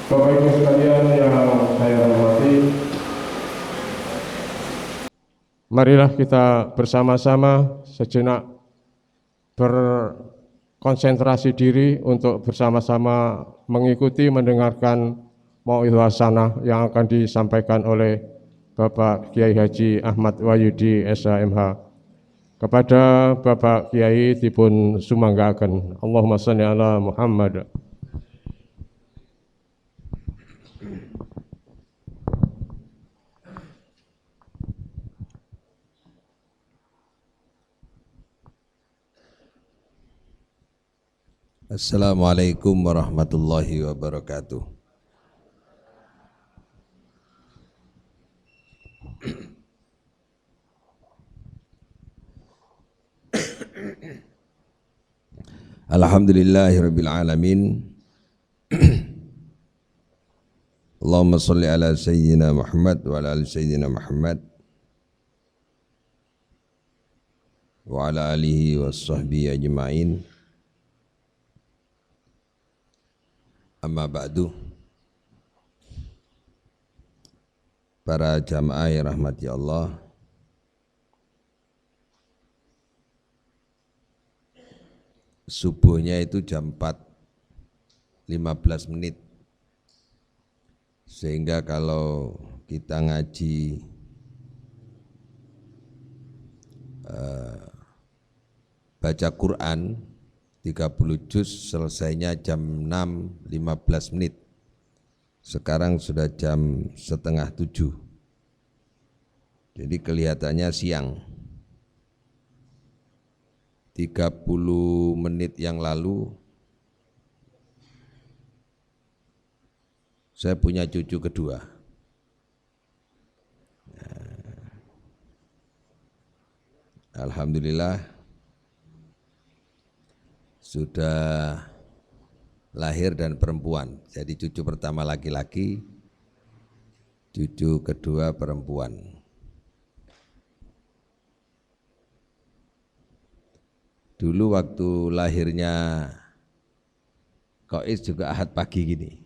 Bapak Ibu sekalian yang saya hormati, marilah kita bersama-sama sejenak berkonsentrasi diri untuk bersama-sama mengikuti mendengarkan mau'izah hasanah yang akan disampaikan oleh Bapak Kiai Haji Ahmad Wahyudi SHMH. Kepada Bapak Kiai dipun sumanggaken. Allahumma shalli ala Muhammad. Assalamualaikum warahmatullahi wabarakatuh. Alhamdulillahirabbil alamin. Allahumma shalli ala sayyidina Muhammad wa ala ali sayyidina Muhammad wa ala alihi washabbihi ajmain. Amma ba'du. Para jamaah yang rahmati Allah, subuhnya itu jam 4:15 menit, sehingga kalau kita ngaji baca Quran 30 juz selesainya jam 6:15 menit. Sekarang sudah jam 6:30. Jadi kelihatannya siang. 30 menit yang lalu saya punya cucu kedua. Alhamdulillah sudah lahir dan perempuan. Jadi cucu pertama laki-laki, cucu kedua perempuan. Dulu waktu lahirnya Kois juga Ahad pagi gini.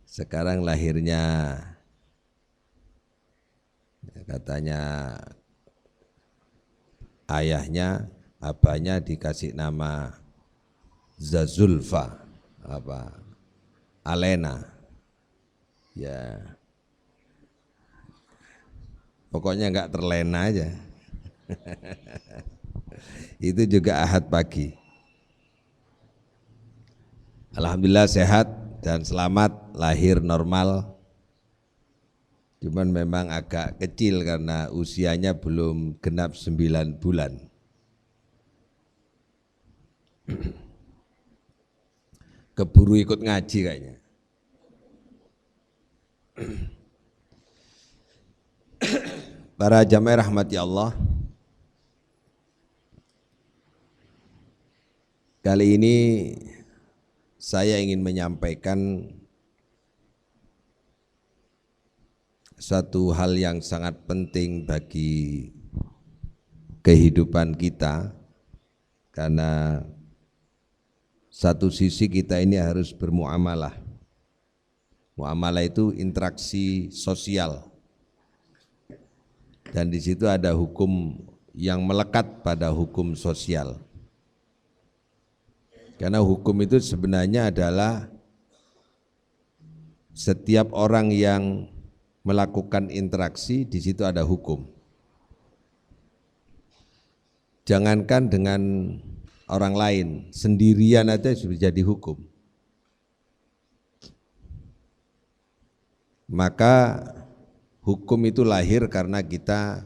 Sekarang lahirnya katanya ayahnya, abahnya dikasih nama Zazulfa, Alena, ya pokoknya enggak terlena aja. Itu juga Ahad pagi. Alhamdulillah sehat dan selamat, lahir normal. Cuman memang agak kecil karena usianya belum genap 9 bulan. Keburu ikut ngaji kayaknya. Para jamaah rahmati Allah, kali ini saya ingin menyampaikan satu hal yang sangat penting bagi kehidupan kita, karena satu sisi kita ini harus bermuamalah. Muamalah itu interaksi sosial, dan di situ ada hukum yang melekat pada hukum sosial. Karena hukum itu sebenarnya adalah setiap orang yang melakukan interaksi, di situ ada hukum. Jangankan dengan orang lain, sendirian aja sudah jadi hukum. Maka hukum itu lahir karena kita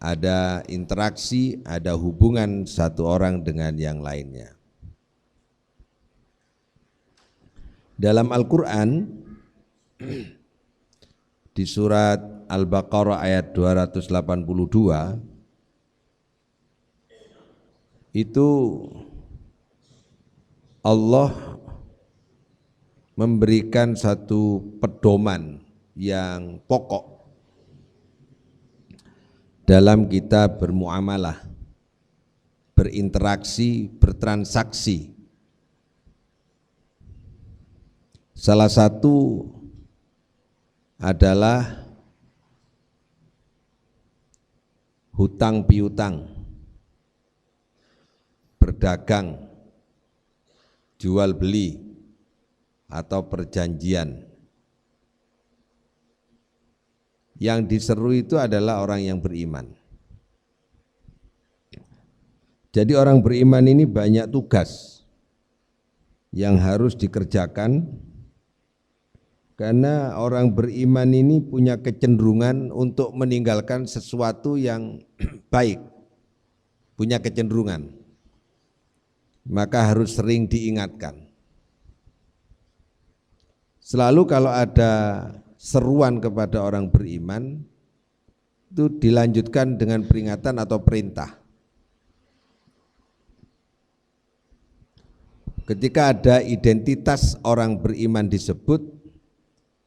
ada interaksi, ada hubungan satu orang dengan yang lainnya. Dalam Al-Quran, di surat Al-Baqarah ayat 282, itu Allah memberikan satu pedoman yang pokok dalam kita bermuamalah, berinteraksi, bertransaksi. Salah satu adalah hutang piutang, berdagang, jual beli, atau perjanjian. Yang diseru itu adalah orang yang beriman. Jadi orang beriman ini banyak tugas yang harus dikerjakan, karena orang beriman ini punya kecenderungan untuk meninggalkan sesuatu yang baik, punya kecenderungan, maka harus sering diingatkan. Selalu kalau ada seruan kepada orang beriman, itu dilanjutkan dengan peringatan atau perintah. Ketika ada identitas orang beriman disebut,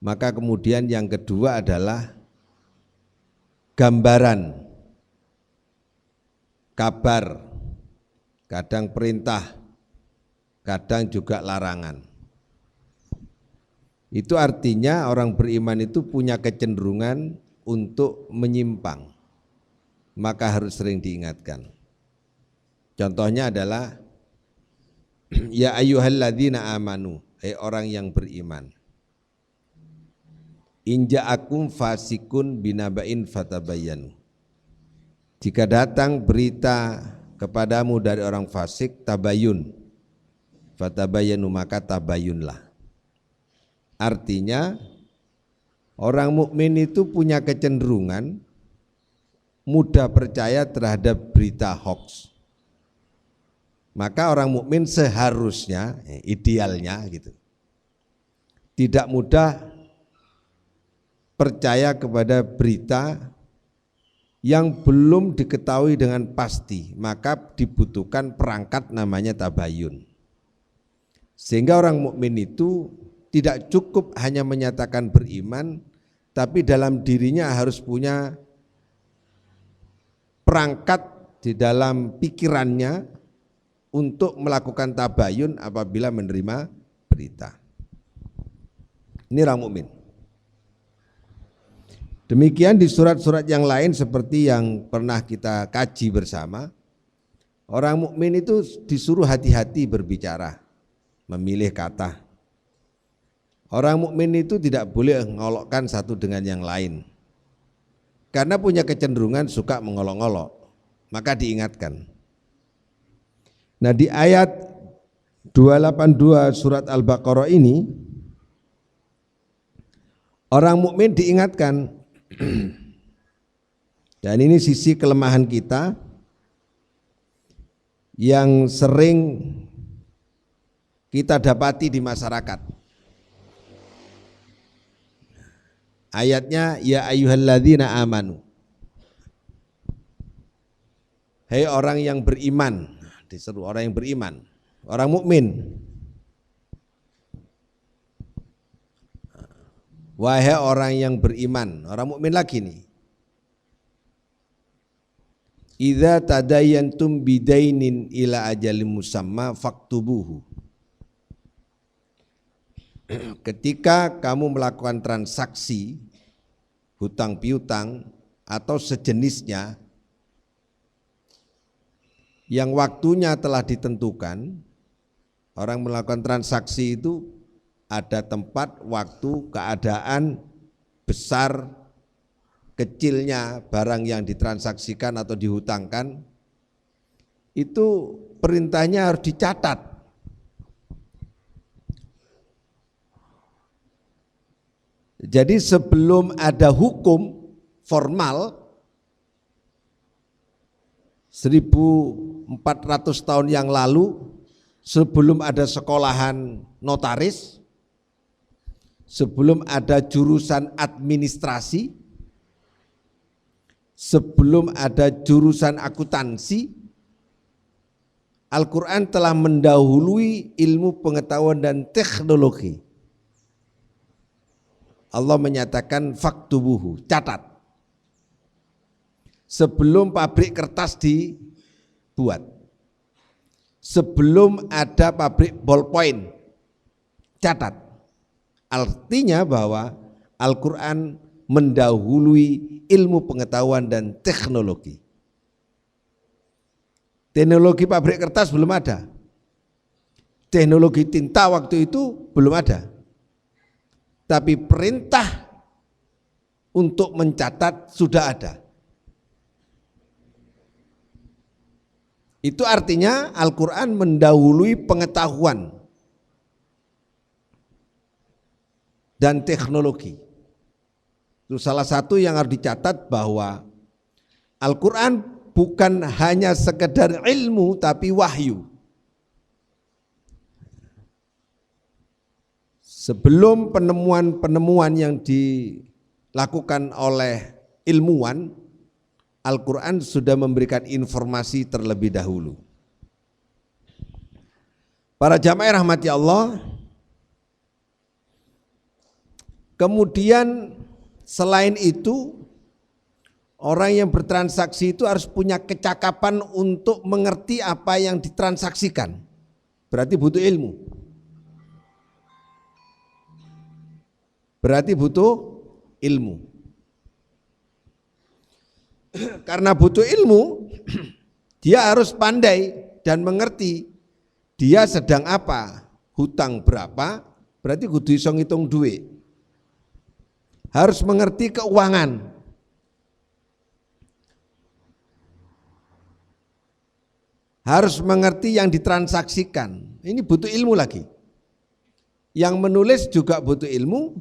maka kemudian yang kedua adalah gambaran, kabar, kadang perintah, kadang juga larangan. Itu artinya orang beriman itu punya kecenderungan untuk menyimpang, maka harus sering diingatkan. Contohnya adalah ya ayyuhalladzina amanu, hai orang yang beriman, in ja'akum fasikun binaba'in fatabayyanu, jika datang berita kepadamu dari orang fasik, tabayun, fatabayyanu, maka tabayunlah. Artinya orang mukmin itu punya kecenderungan mudah percaya terhadap berita hoax. Maka orang mukmin seharusnya, idealnya gitu, tidak mudah percaya kepada berita yang belum diketahui dengan pasti, maka dibutuhkan perangkat namanya tabayun. Sehingga orang mukmin itu tidak cukup hanya menyatakan beriman, tapi dalam dirinya harus punya perangkat di dalam pikirannya untuk melakukan tabayun apabila menerima berita. Ini orang mukmin. Demikian di surat-surat yang lain seperti yang pernah kita kaji bersama, orang mukmin itu disuruh hati-hati berbicara, memilih kata. Orang mukmin itu tidak boleh mengolokkan satu dengan yang lain, karena punya kecenderungan suka mengolok-olok, maka diingatkan. Nah, di ayat 282 surat Al-Baqarah ini, orang mukmin diingatkan. Dan ini sisi kelemahan kita yang sering kita dapati di masyarakat. Ayatnya ya ayyuhalladzina amanu, hei orang yang beriman, diseru orang yang beriman, orang mukmin. Wahai orang yang beriman, orang mukmin lagi nih. Idza tadayantum bidainin ila ajalim musamma faktubuhu. Ketika kamu melakukan transaksi hutang piutang atau sejenisnya yang waktunya telah ditentukan, orang melakukan transaksi itu ada tempat, waktu, keadaan, besar, kecilnya barang yang ditransaksikan atau dihutangkan, itu perintahnya harus dicatat. Jadi sebelum ada hukum formal 1400 tahun yang lalu, sebelum ada sekolahan notaris, sebelum ada jurusan administrasi, sebelum ada jurusan akuntansi, Al-Quran telah mendahului ilmu pengetahuan dan teknologi. Allah menyatakan faktubuhu, catat. Sebelum pabrik kertas dibuat, sebelum ada pabrik ballpoint, catat. Artinya bahwa Al-Quran mendahului ilmu pengetahuan dan teknologi. Teknologi pabrik kertas belum ada. Teknologi tinta waktu itu belum ada. Tapi perintah untuk mencatat sudah ada. Itu artinya Al-Quran mendahului pengetahuan dan teknologi. Itu salah satu yang harus dicatat, bahwa Al-Quran bukan hanya sekedar ilmu tapi wahyu. Sebelum penemuan-penemuan yang dilakukan oleh ilmuwan, Al-Quran sudah memberikan informasi terlebih dahulu. Para jamaah rahmati Allah, kemudian selain itu, orang yang bertransaksi itu harus punya kecakapan untuk mengerti apa yang ditransaksikan. Berarti butuh ilmu. Berarti butuh ilmu. Karena butuh ilmu, dia harus pandai dan mengerti dia sedang apa, hutang berapa, berarti kudu iso ngitung duit. Harus mengerti keuangan. Harus mengerti yang ditransaksikan. Ini butuh ilmu lagi. Yang menulis juga butuh ilmu,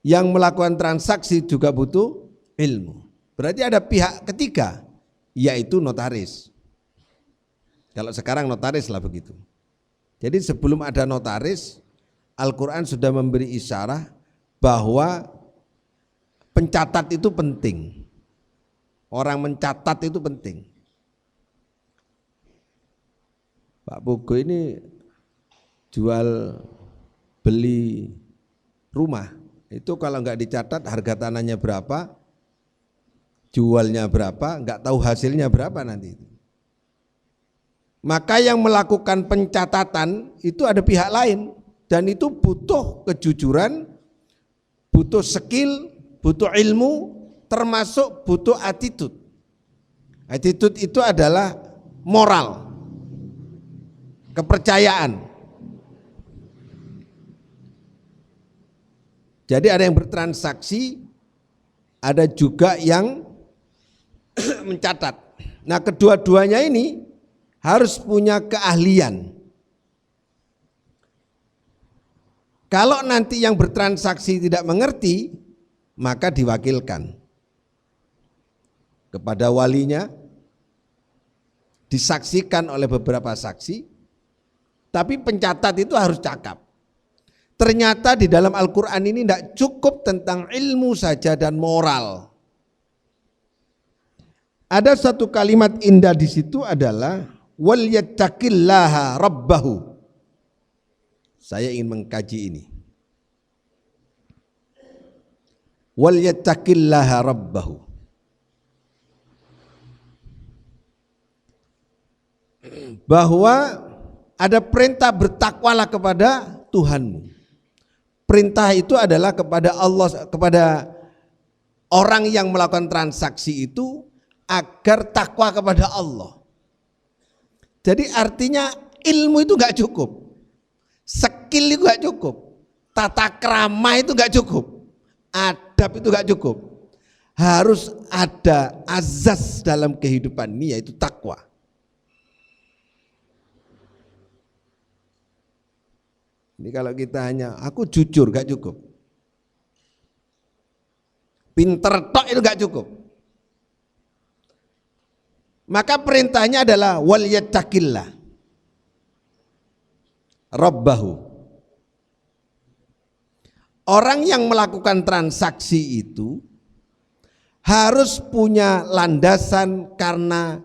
yang melakukan transaksi juga butuh ilmu. Berarti ada pihak ketiga, yaitu notaris. Kalau sekarang notaris lah begitu. Jadi sebelum ada notaris, Al-Quran sudah memberi isyarat bahwa pencatat itu penting. Orang mencatat itu penting. Pak Pugo ini jual beli rumah, itu kalau nggak dicatat harga tanahnya berapa, jualnya berapa, nggak tahu hasilnya berapa nanti. Maka yang melakukan pencatatan itu ada pihak lain, dan itu butuh kejujuran, butuh skill, butuh ilmu, termasuk butuh attitude. Attitude itu adalah moral, kepercayaan. Jadi ada yang bertransaksi, ada juga yang mencatat. Nah, kedua-duanya ini harus punya keahlian. Kalau nanti yang bertransaksi tidak mengerti, maka diwakilkan kepada walinya, disaksikan oleh beberapa saksi, tapi pencatat itu harus cakap. Ternyata di dalam Al-Quran ini tidak cukup tentang ilmu saja dan moral. Ada satu kalimat indah di situ adalah wal yattaqillaha rabbahu. Saya ingin mengkaji ini. Wal yattaqillaha rabbahu. Bahwa ada perintah bertakwalah kepada Tuhanmu. Perintah itu adalah kepada Allah, kepada orang yang melakukan transaksi itu agar takwa kepada Allah. Jadi artinya ilmu itu gak cukup, skill itu gak cukup, tata krama itu gak cukup, adab itu gak cukup. Harus ada azas dalam kehidupan ini, yaitu takwa. Ini kalau kita hanya aku jujur gak cukup, pinter tok itu gak cukup. Maka perintahnya adalah wal yattaqillah rabbahu. Orang yang melakukan transaksi itu harus punya landasan karena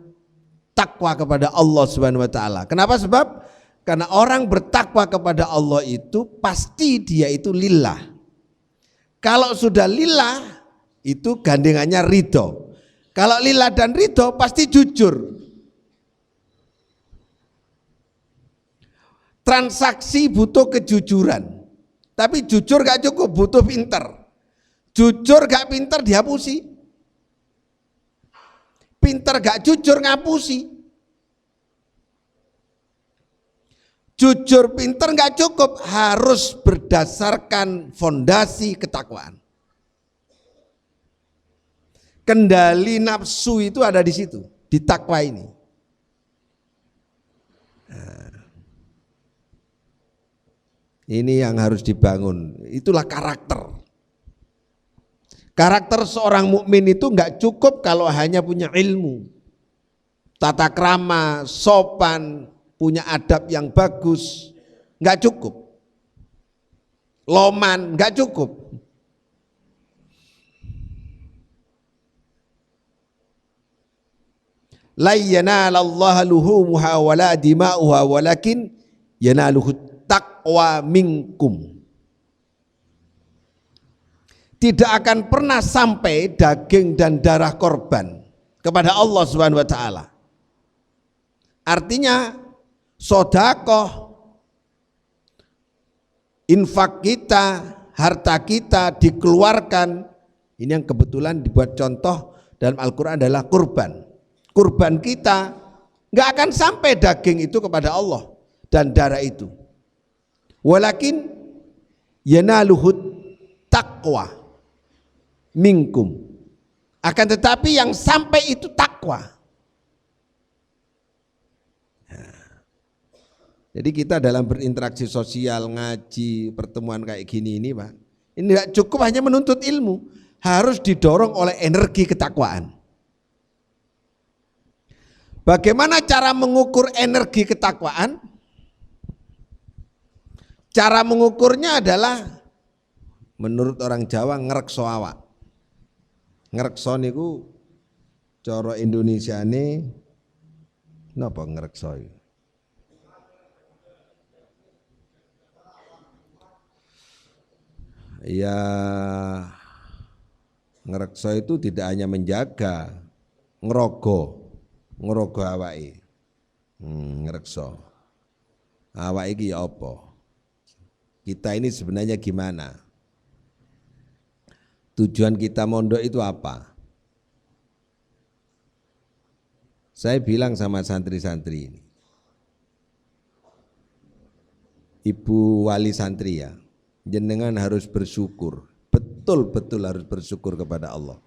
takwa kepada Allah Subhanahu wa taala. Kenapa? Sebab karena orang bertakwa kepada Allah itu pasti dia itu lillah. Kalau sudah lillah itu gandengannya ridho. Kalau lillah dan ridho pasti jujur. Transaksi butuh kejujuran. Tapi jujur gak cukup, butuh pinter. Jujur gak pinter dihapusi. Pinter gak jujur ngapusi. Jujur pinter gak cukup, harus berdasarkan fondasi ketakwaan. Kendali nafsu itu ada di situ, di takwa ini. Ini yang harus dibangun. Itulah karakter. Karakter seorang mukmin itu nggak cukup kalau hanya punya ilmu, tata krama, sopan, punya adab yang bagus, nggak cukup. Loman nggak cukup. La yanalallaha luhumuha wala dima'uha walakin yanaluhu taqwa minkum. Tidak akan pernah sampai daging dan darah korban kepada Allah Subhanahu wa taala. Artinya sedekah, infak kita, harta kita dikeluarkan, ini yang kebetulan dibuat contoh dalam Al-Qur'an adalah kurban. Kurban kita nggak akan sampai daging itu kepada Allah dan darah itu. Walakin yanaluhut taqwa minkum. Akan tetapi yang sampai itu takwa. Jadi kita dalam berinteraksi sosial, ngaji, pertemuan kayak gini ini Pak, ini tidak cukup hanya menuntut ilmu, harus didorong oleh energi ketakwaan. Bagaimana cara mengukur energi ketakwaan? Cara mengukurnya adalah menurut orang Jawa ngerekso awak. Ngerekso niku cara Indonesiane napa ngerekso iki? Ya, ngerekso itu tidak hanya menjaga, ngerogo awake. Ngerekso. Awake iki ya apa? Kita ini sebenarnya gimana? Tujuan kita mondok itu apa? Saya bilang sama santri-santri ini, Ibu wali santri ya, jenengan harus bersyukur, betul-betul harus bersyukur kepada Allah.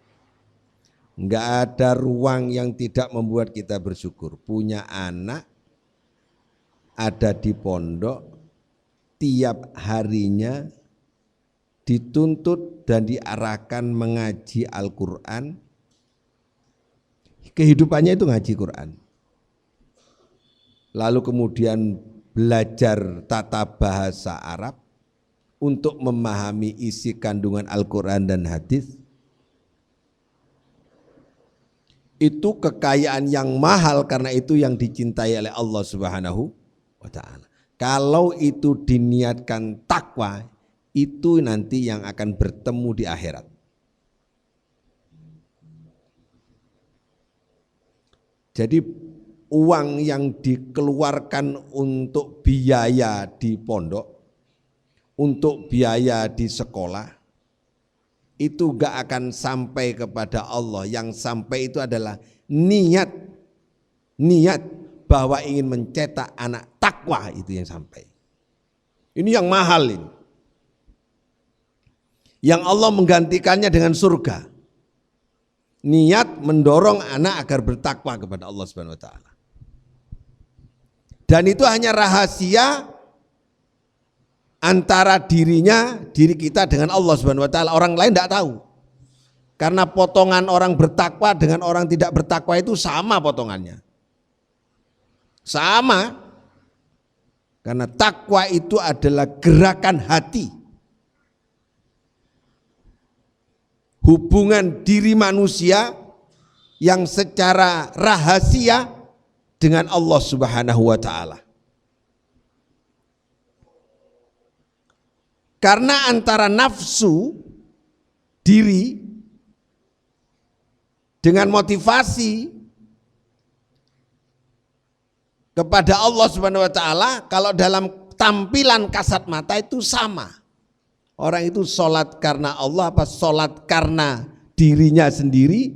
Enggak ada ruang yang tidak membuat kita bersyukur. Punya anak, ada di pondok, tiap harinya dituntut dan diarahkan mengaji Al-Quran. Kehidupannya itu ngaji Quran. Lalu kemudian belajar tata bahasa Arab untuk memahami isi kandungan Al-Quran dan hadis. Itu kekayaan yang mahal, karena itu yang dicintai oleh Allah Subhanahu wa ta'ala. Kalau itu diniatkan takwa, itu nanti yang akan bertemu di akhirat. Jadi uang yang dikeluarkan untuk biaya di pondok, untuk biaya di sekolah, itu gak akan sampai kepada Allah. Yang sampai itu adalah niat bahwa ingin mencetak anak takwa, itu yang sampai. Ini yang mahal ini. Yang Allah menggantikannya dengan surga. Niat mendorong anak agar bertakwa kepada Allah Subhanahu wa taala. Dan itu hanya rahasia antara diri kita dengan Allah Subhanahu wa taala. Orang lain tidak tahu. Karena potongan orang bertakwa dengan orang tidak bertakwa itu sama potongannya. Sama. Karena takwa itu adalah gerakan hati. Hubungan diri manusia yang secara rahasia dengan Allah Subhanahu wa taala. Karena antara nafsu diri dengan motivasi kepada Allah Subhanahu wa taala, kalau dalam tampilan kasat mata itu sama. Orang itu sholat karena Allah apa sholat karena dirinya sendiri?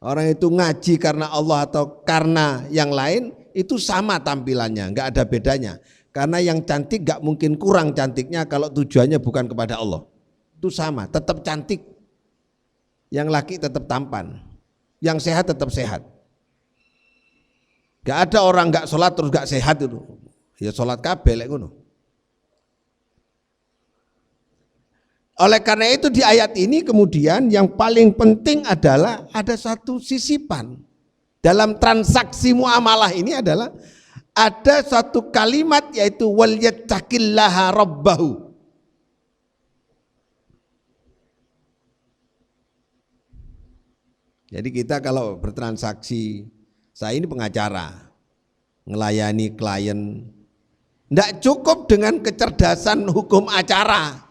Orang itu ngaji karena Allah atau karena yang lain? Itu sama tampilannya, nggak ada bedanya. Karena yang cantik nggak mungkin kurang cantiknya kalau tujuannya bukan kepada Allah. Itu sama, tetap cantik. Yang laki tetap tampan, yang sehat tetap sehat. Nggak ada orang nggak sholat terus nggak sehat itu. Ya sholat kabeh lek ngono. Oleh karena itu di ayat ini kemudian yang paling penting adalah ada satu sisipan. Dalam transaksi muamalah ini adalah ada satu kalimat yaitu wal yattaqillaha rabbahu. Jadi kita kalau bertransaksi, saya ini pengacara, ngelayani klien, tidak cukup dengan kecerdasan hukum acara.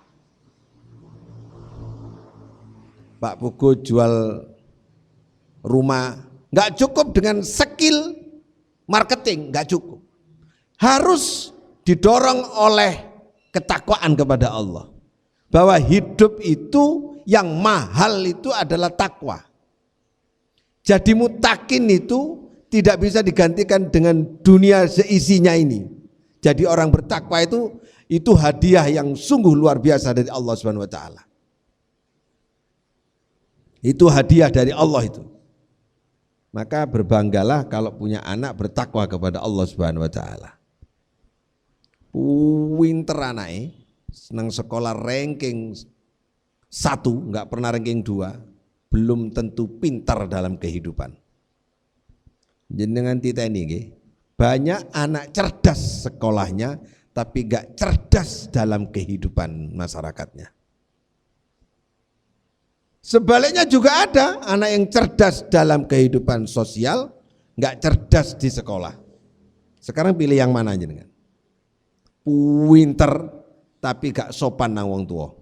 Pak Pugo jual rumah, nggak cukup dengan skill marketing, nggak cukup. Harus didorong oleh ketakwaan kepada Allah. Bahwa hidup itu yang mahal itu adalah takwa. Jadi mutakin itu tidak bisa digantikan dengan dunia seisinya ini. Jadi orang bertakwa itu hadiah yang sungguh luar biasa dari Allah Subhanahu wa taala. Itu hadiah dari Allah itu. Maka berbanggalah kalau punya anak bertakwa kepada Allah Subhanahu wa taala. Pinter anake, senang sekolah ranking 1, enggak pernah ranking 2, belum tentu pintar dalam kehidupan. Jenengan titeni nggih, banyak anak cerdas sekolahnya tapi enggak cerdas dalam kehidupan masyarakatnya. Sebaliknya juga ada anak yang cerdas dalam kehidupan sosial, nggak cerdas di sekolah. Sekarang pilih yang mana jenengan? Pinter tapi gak sopan nang wong tua.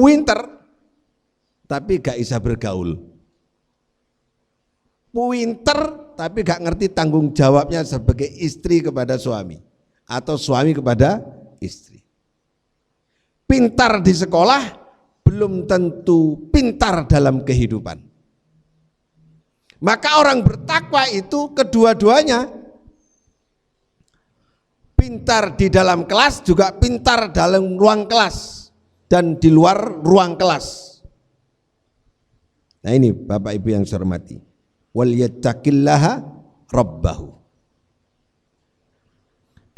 Pinter tapi gak bisa bergaul. Pinter tapi gak ngerti tanggung jawabnya sebagai istri kepada suami atau suami kepada istri. Pintar di sekolah belum tentu pintar dalam kehidupan. Maka orang bertakwa itu kedua-duanya, pintar di dalam kelas juga pintar dalam ruang kelas dan di luar ruang kelas. Nah ini Bapak Ibu yang saya hormati, wal yattaqillaha rabbahu.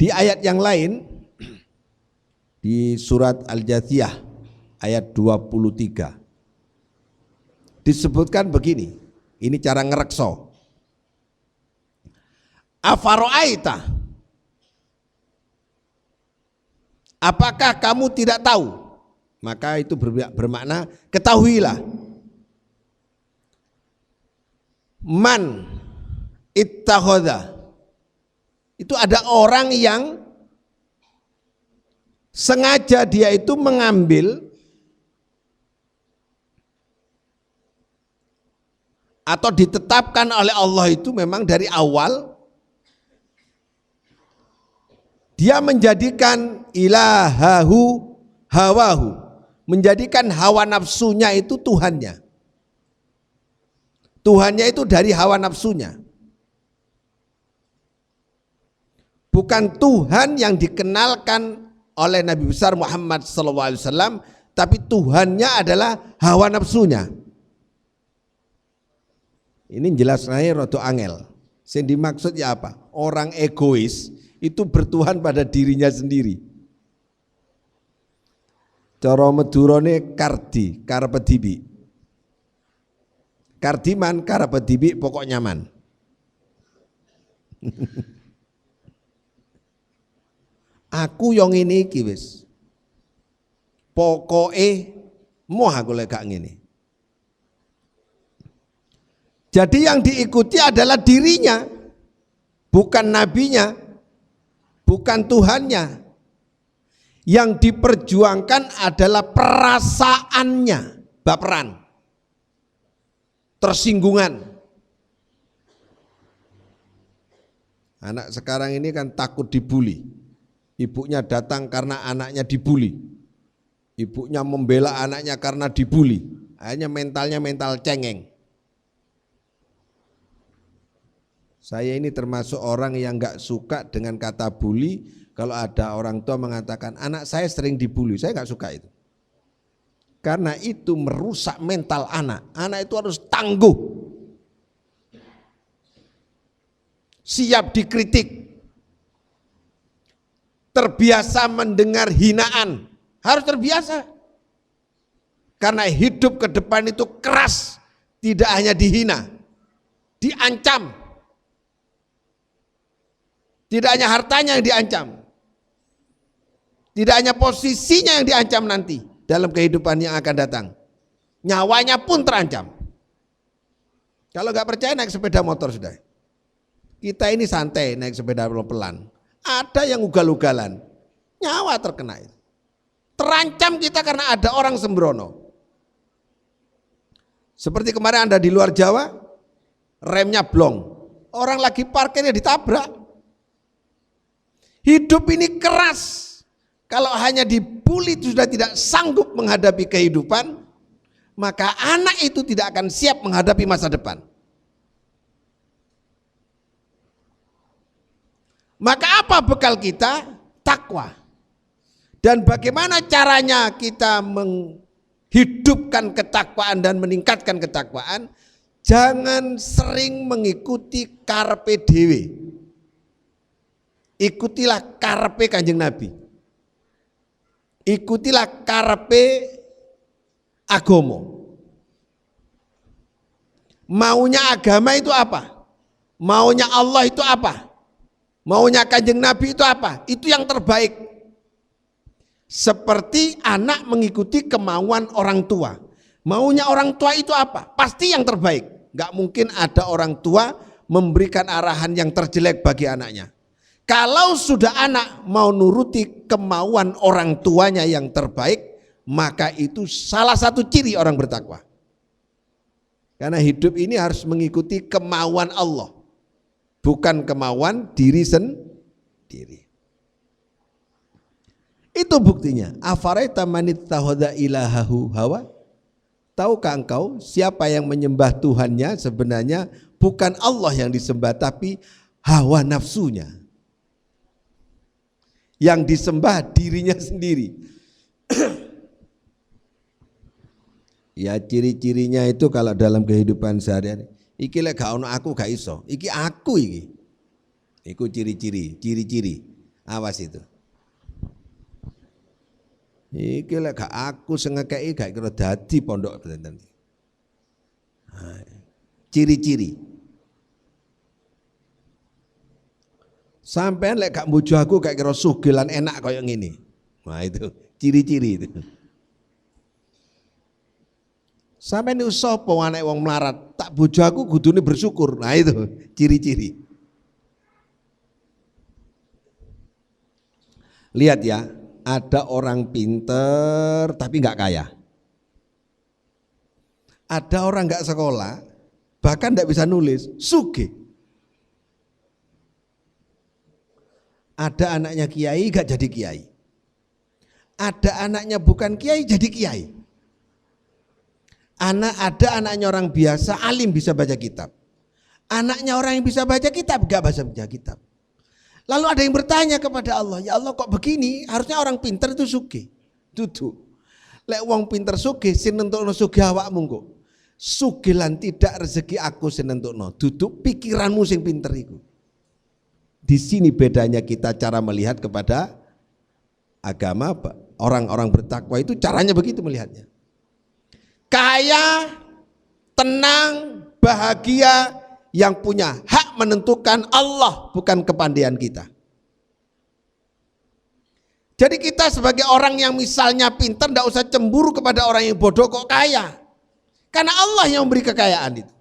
Di ayat yang lain di surat Al-Jathiyah ayat 23 disebutkan begini, ini cara ngerekso. Afaro'aita, apakah kamu tidak tahu? Maka itu bermakna ketahuilah. Man ittakhadha, itu ada orang yang sengaja dia itu mengambil atau ditetapkan oleh Allah itu memang dari awal dia menjadikan ilahahu hawahu, menjadikan hawa nafsunya itu Tuhannya. Tuhannya itu dari hawa nafsunya. Bukan Tuhan yang dikenalkan oleh Nabi besar Muhammad SAW, tapi Tuhannya adalah hawa nafsunya. Ini jelas naik rodo angel. Yang dimaksud ya apa? Orang egois itu bertuhan pada dirinya sendiri. Cara medurone kardi, karepedibi. Kardiman, karepedibi pokok nyaman. Aku yang ini iki wis. Pokoke moh aku lek gak ngene. Jadi yang diikuti adalah dirinya, bukan nabinya, bukan Tuhannya. Yang diperjuangkan adalah perasaannya, baperan, tersinggungan. Anak sekarang ini kan takut dibully. Ibunya datang karena anaknya dibully. Ibunya membela anaknya karena dibully. Akhirnya mentalnya mental cengeng. Saya ini termasuk orang yang gak suka dengan kata bully. Kalau ada orang tua mengatakan anak saya sering dibully, saya gak suka itu. Karena itu merusak mental anak. Anak itu harus tangguh, siap dikritik, terbiasa mendengar hinaan, harus terbiasa. Karena hidup ke depan itu keras, tidak hanya dihina, diancam. Tidak hanya hartanya yang diancam, tidak hanya posisinya yang diancam nanti dalam kehidupan yang akan datang, nyawanya pun terancam. Kalau nggak percaya naik sepeda motor sudah. Kita ini santai naik sepeda pelan, ada yang ugal-ugalan, nyawa terkena. Terancam kita karena ada orang sembrono. Seperti kemarin Anda di luar Jawa, remnya blong, orang lagi parkirnya ditabrak. Hidup ini keras. Kalau hanya dibully sudah tidak sanggup menghadapi kehidupan, maka anak itu tidak akan siap menghadapi masa depan. Maka apa bekal kita? Takwa. Dan bagaimana caranya kita menghidupkan ketakwaan dan meningkatkan ketakwaan? Jangan sering mengikuti karpe dewe. Ikutilah karepe Kanjeng Nabi. Ikutilah karepe agomo. Maunya agama itu apa? Maunya Allah itu apa? Maunya Kanjeng Nabi itu apa? Itu yang terbaik. Seperti anak mengikuti kemauan orang tua. Maunya orang tua itu apa? Pasti yang terbaik. Gak mungkin ada orang tua memberikan arahan yang terjelek bagi anaknya. Kalau sudah anak mau nuruti kemauan orang tuanya yang terbaik, maka itu salah satu ciri orang bertakwa. Karena hidup ini harus mengikuti kemauan Allah, bukan kemauan diri sendiri. Itu buktinya. Afaraita manittakhadha ilahahu hawa? Tahukah engkau siapa yang menyembah Tuhannya sebenarnya bukan Allah yang disembah tapi hawa nafsunya. Yang disembah dirinya sendiri. Ya ciri-cirinya itu kalau dalam kehidupan sehari-hari. Iki lek gak ono aku gak iso. Iki aku iki. Iku ciri-ciri. Awas itu. Iki lek gak aku sing ngekeki gak kira dadi pondok pesantren. Ciri-ciri. Sampean lek gak bojo aku gak kira sugih lan enak kaya ngene. Nah itu ciri-ciri itu. Sampean niku sapa anak wong melarat? Tak bojo aku kudune bersyukur. Nah itu ciri-ciri. Lihat ya, ada orang pinter tapi gak kaya. Ada orang gak sekolah, bahkan gak bisa nulis, sugih. Ada anaknya kiai gak jadi kiai. Ada anaknya bukan kiai jadi kiai. Ada anaknya orang biasa alim bisa baca kitab. Anaknya orang yang bisa baca kitab gak bisa baca kitab. Lalu ada yang bertanya kepada Allah, ya Allah kok begini? Harusnya orang pinter itu sugih. Duduk. Lek wong pinter sugih sing nentokno sugih awakmu kok. Sugih lan tidak rezeki aku sing nentokno. Duduk pikiranmu sing pinter iku. Di sini bedanya kita cara melihat kepada agama. Orang-orang bertakwa itu caranya begitu melihatnya. Kaya, tenang, bahagia, yang punya hak menentukan Allah bukan kepandaian kita. Jadi kita sebagai orang yang misalnya pintar tidak usah cemburu kepada orang yang bodoh kok kaya. Karena Allah yang memberi kekayaan itu.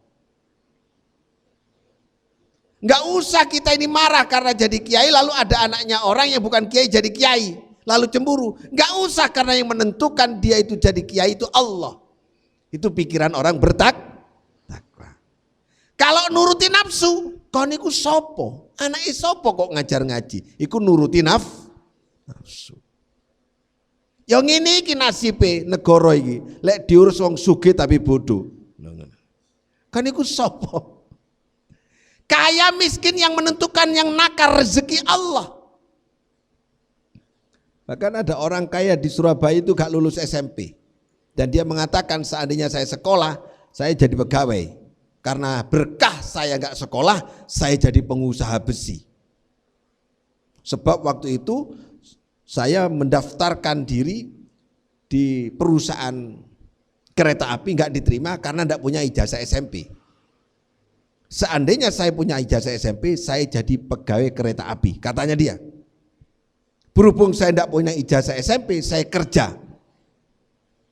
Enggak usah kita ini marah karena jadi kiai lalu ada anaknya orang yang bukan kiai jadi kiai lalu cemburu. Enggak usah karena yang menentukan dia itu jadi kiai itu Allah. Itu pikiran orang bertakwa. Kalau nuruti nafsu, kon iku sopo? Anake sopo kok ngajar ngaji? Iku nuruti Nafsu. Yang ini iki nasibe negara iki, lek diurus wong sugih tapi bodoh. Kan iku sapa? Kaya miskin yang menentukan yang nakar rezeki Allah. Bahkan ada orang kaya di Surabaya itu gak lulus SMP. Dan dia mengatakan seandainya saya sekolah, saya jadi pegawai. Karena berkah saya gak sekolah, saya jadi pengusaha besi. Sebab waktu itu saya mendaftarkan diri di perusahaan kereta api gak diterima karena gak punya ijazah SMP. Seandainya saya punya ijazah SMP, saya jadi pegawai kereta api, katanya dia. Berhubung saya tidak punya ijazah SMP, saya kerja.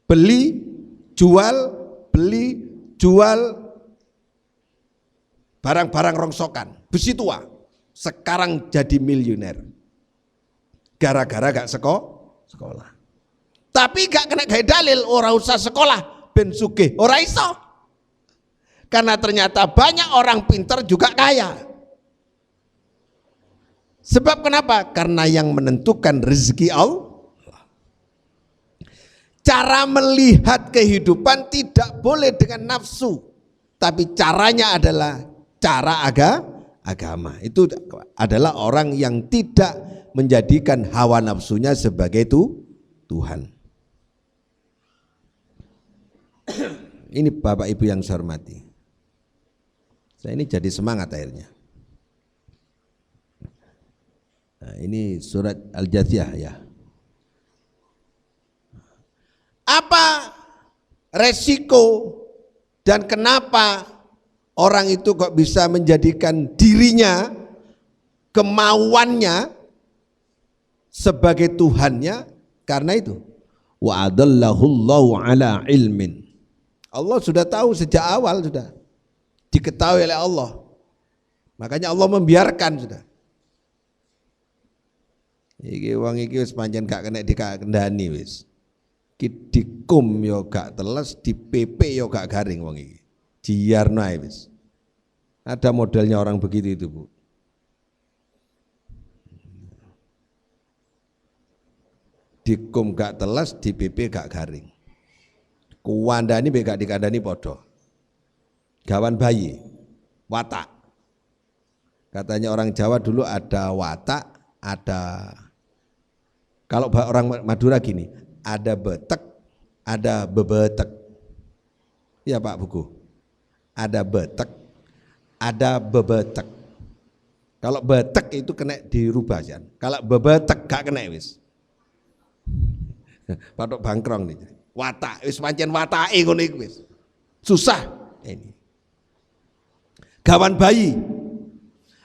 Beli, jual barang-barang rongsokan, besi tua. Sekarang jadi miliuner. Gara-gara gak sekolah. Tapi gak kena gaya dalil, ora usah sekolah, ben sugih, ora iso. Karena ternyata banyak orang pintar juga kaya. Sebab kenapa? Karena yang menentukan rezeki Allah. Cara melihat kehidupan tidak boleh dengan nafsu, tapi caranya adalah cara agama. Itu adalah orang yang tidak menjadikan hawa nafsunya sebagai Tuhan. Ini Bapak Ibu yang saya hormati. Saya ini jadi semangat akhirnya. Nah, ini surat Al-Jathiyah ya. Apa resiko dan kenapa orang itu kok bisa menjadikan dirinya, kemauannya sebagai Tuhannya? Karena itu wa adallahullahu ala ilmin. Allah sudah tahu sejak awal, sudah diketahui oleh Allah. Makanya Allah membiarkan sudah. Iki wong iki wis pancen gak kena dikandani wis. Ki dikum yo gak teles, di PP yo gak garing wong iki. Jiarno ae wis. Ada modelnya orang begitu itu, Bu. Dikum gak teles, di PP gak garing. Kuwandani mek gak dikandani padha. Gawan bayi, watak. Katanya orang Jawa dulu ada watak, ada, kalau orang Madura gini, ada betek, ada bebetek. Iya Pak Buku, ada betek, ada bebetek. Kalau betek itu kena dirubah kan, kalau bebetek gak kena wis. Patok bangkrong nih, watak, wis pancen watake ngono iku wis. Susah ini. Gawan bayi,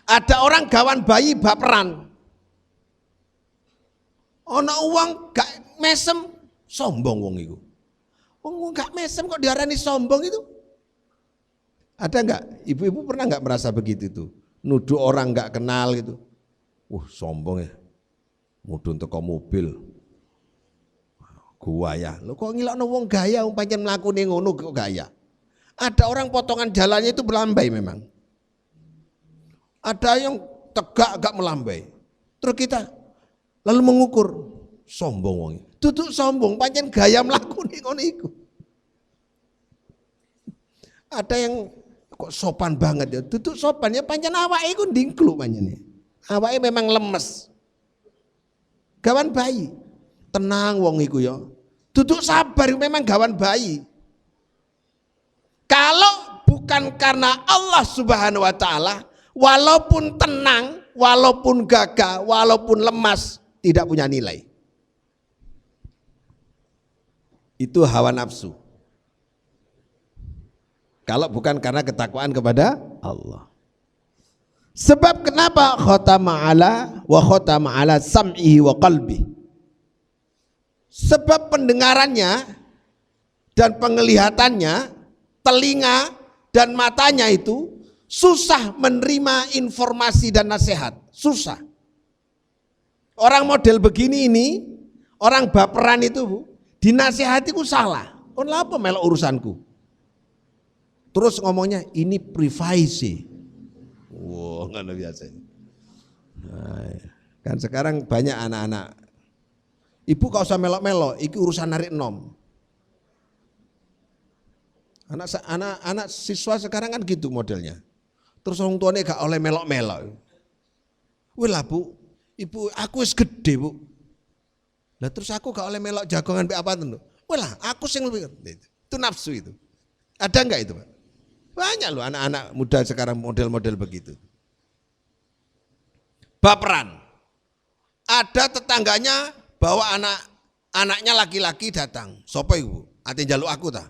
ada orang gawan bayi baperan. Ono uang gak mesem, sombong wong iku. Wong gak mesem kok diarani sombong itu? Ada enggak? Ibu-ibu pernah enggak merasa begitu tuh? Nuduh orang enggak kenal gitu. Sombong ya. Mudun teko mobil. Gua ya. Lo kok ngilakno wong gaya wong pancen mlakune ngono kok gaya. Ada orang potongan jalannya itu melambai memang. Ada yang tegak gak melambai. Terus kita lalu mengukur, sombong wong. Duduk sombong, pancen gaya mlakune ngono iku. Ada yang kok sopan banget ya, duduk sopan ya pancen awake iku ndingkluk pancen. Awake memang lemes. Gawan bayi. Tenang wong iku ya. Duduk sabar memang gawan bayi. Kalau bukan karena Allah Subhanahu wa taala, walaupun tenang, walaupun gagah, walaupun lemas, tidak punya nilai. Itu hawa nafsu. Kalau bukan karena ketakwaan kepada Allah. Sebab kenapa khatama ala sam'ihi wa qalbi? Sebab pendengarannya dan penglihatannya, telinga dan matanya itu susah menerima informasi dan nasihat, susah. Orang model begini ini, orang baperan itu, Bu, dinasihatiku salah. Kenapa melok urusanku? Terus ngomongnya ini privasi. Wow, nggak biasa. Nah, kan sekarang banyak anak-anak Ibu kau usah melok-melok, iki urusan narik nom. Anak siswa sekarang kan gitu modelnya. Terus orang tuanya gak oleh melok-melok. Wih lah bu, ibu aku wis gede bu. Lah terus aku gak oleh melok jagongan be apa tuh? Wih lah aku sing lebih. Itu nafsu itu. Ada enggak itu Pak? Banyak loh anak-anak muda sekarang model-model begitu. Baperan. Ada tetangganya bawa anaknya laki-laki datang. Sopo ibu? Ati njaluk aku ta?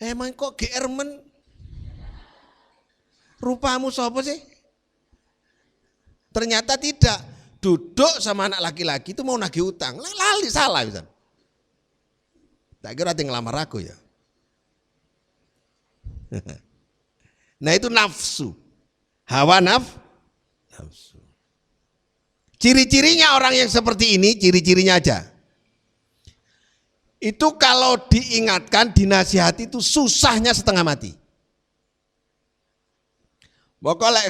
Emang kok GR men? Rupamu sopo sih? Ternyata tidak. Duduk sama anak laki-laki itu mau nagih utang. Lali salah bisa. Tak kira ati ngelamar aku ya. Nah itu nafsu. Hawa nafsu. Ciri-cirinya orang yang seperti ini, ciri-cirinya aja. Itu kalau diingatkan, dinasihati itu susahnya setengah mati. Pokoknya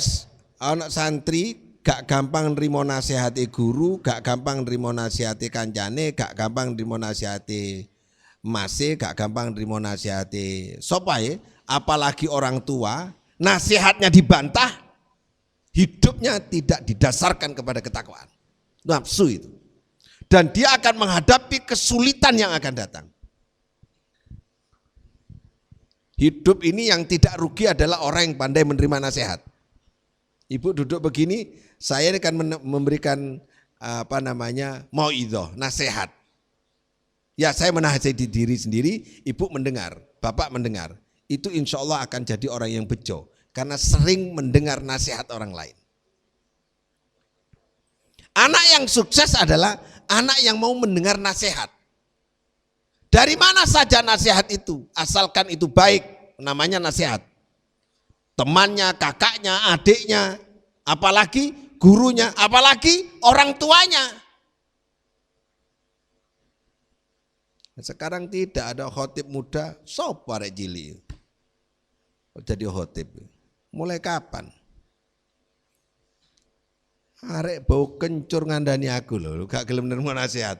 anak santri gak gampang nerimo nasihati guru, gak gampang nerimo nasihati kancane, gak gampang nerimo nasihati mase, gak gampang nerimo nasihati sopai, apalagi orang tua, nasihatnya dibantah, hidupnya tidak didasarkan kepada ketakwaan. Nafsu itu. Dan dia akan menghadapi kesulitan yang akan datang. Hidup ini yang tidak rugi adalah orang yang pandai menerima nasihat. Ibu duduk begini, saya akan memberikan mauidhah, nasihat. Ya saya menasihati diri sendiri, ibu mendengar, bapak mendengar. Itu insya Allah akan jadi orang yang bejo. Karena sering mendengar nasihat orang lain. Anak yang sukses adalah anak yang mau mendengar nasihat. Dari mana saja nasihat itu, asalkan itu baik, namanya nasihat. Temannya, kakaknya, adiknya, apalagi gurunya, apalagi orang tuanya. Sekarang tidak ada khotib muda, sopo arek cilik. Jadi khotib. Mulai kapan? Arek bau kencur ngandani aku loh, gak gelem nerima nasihat.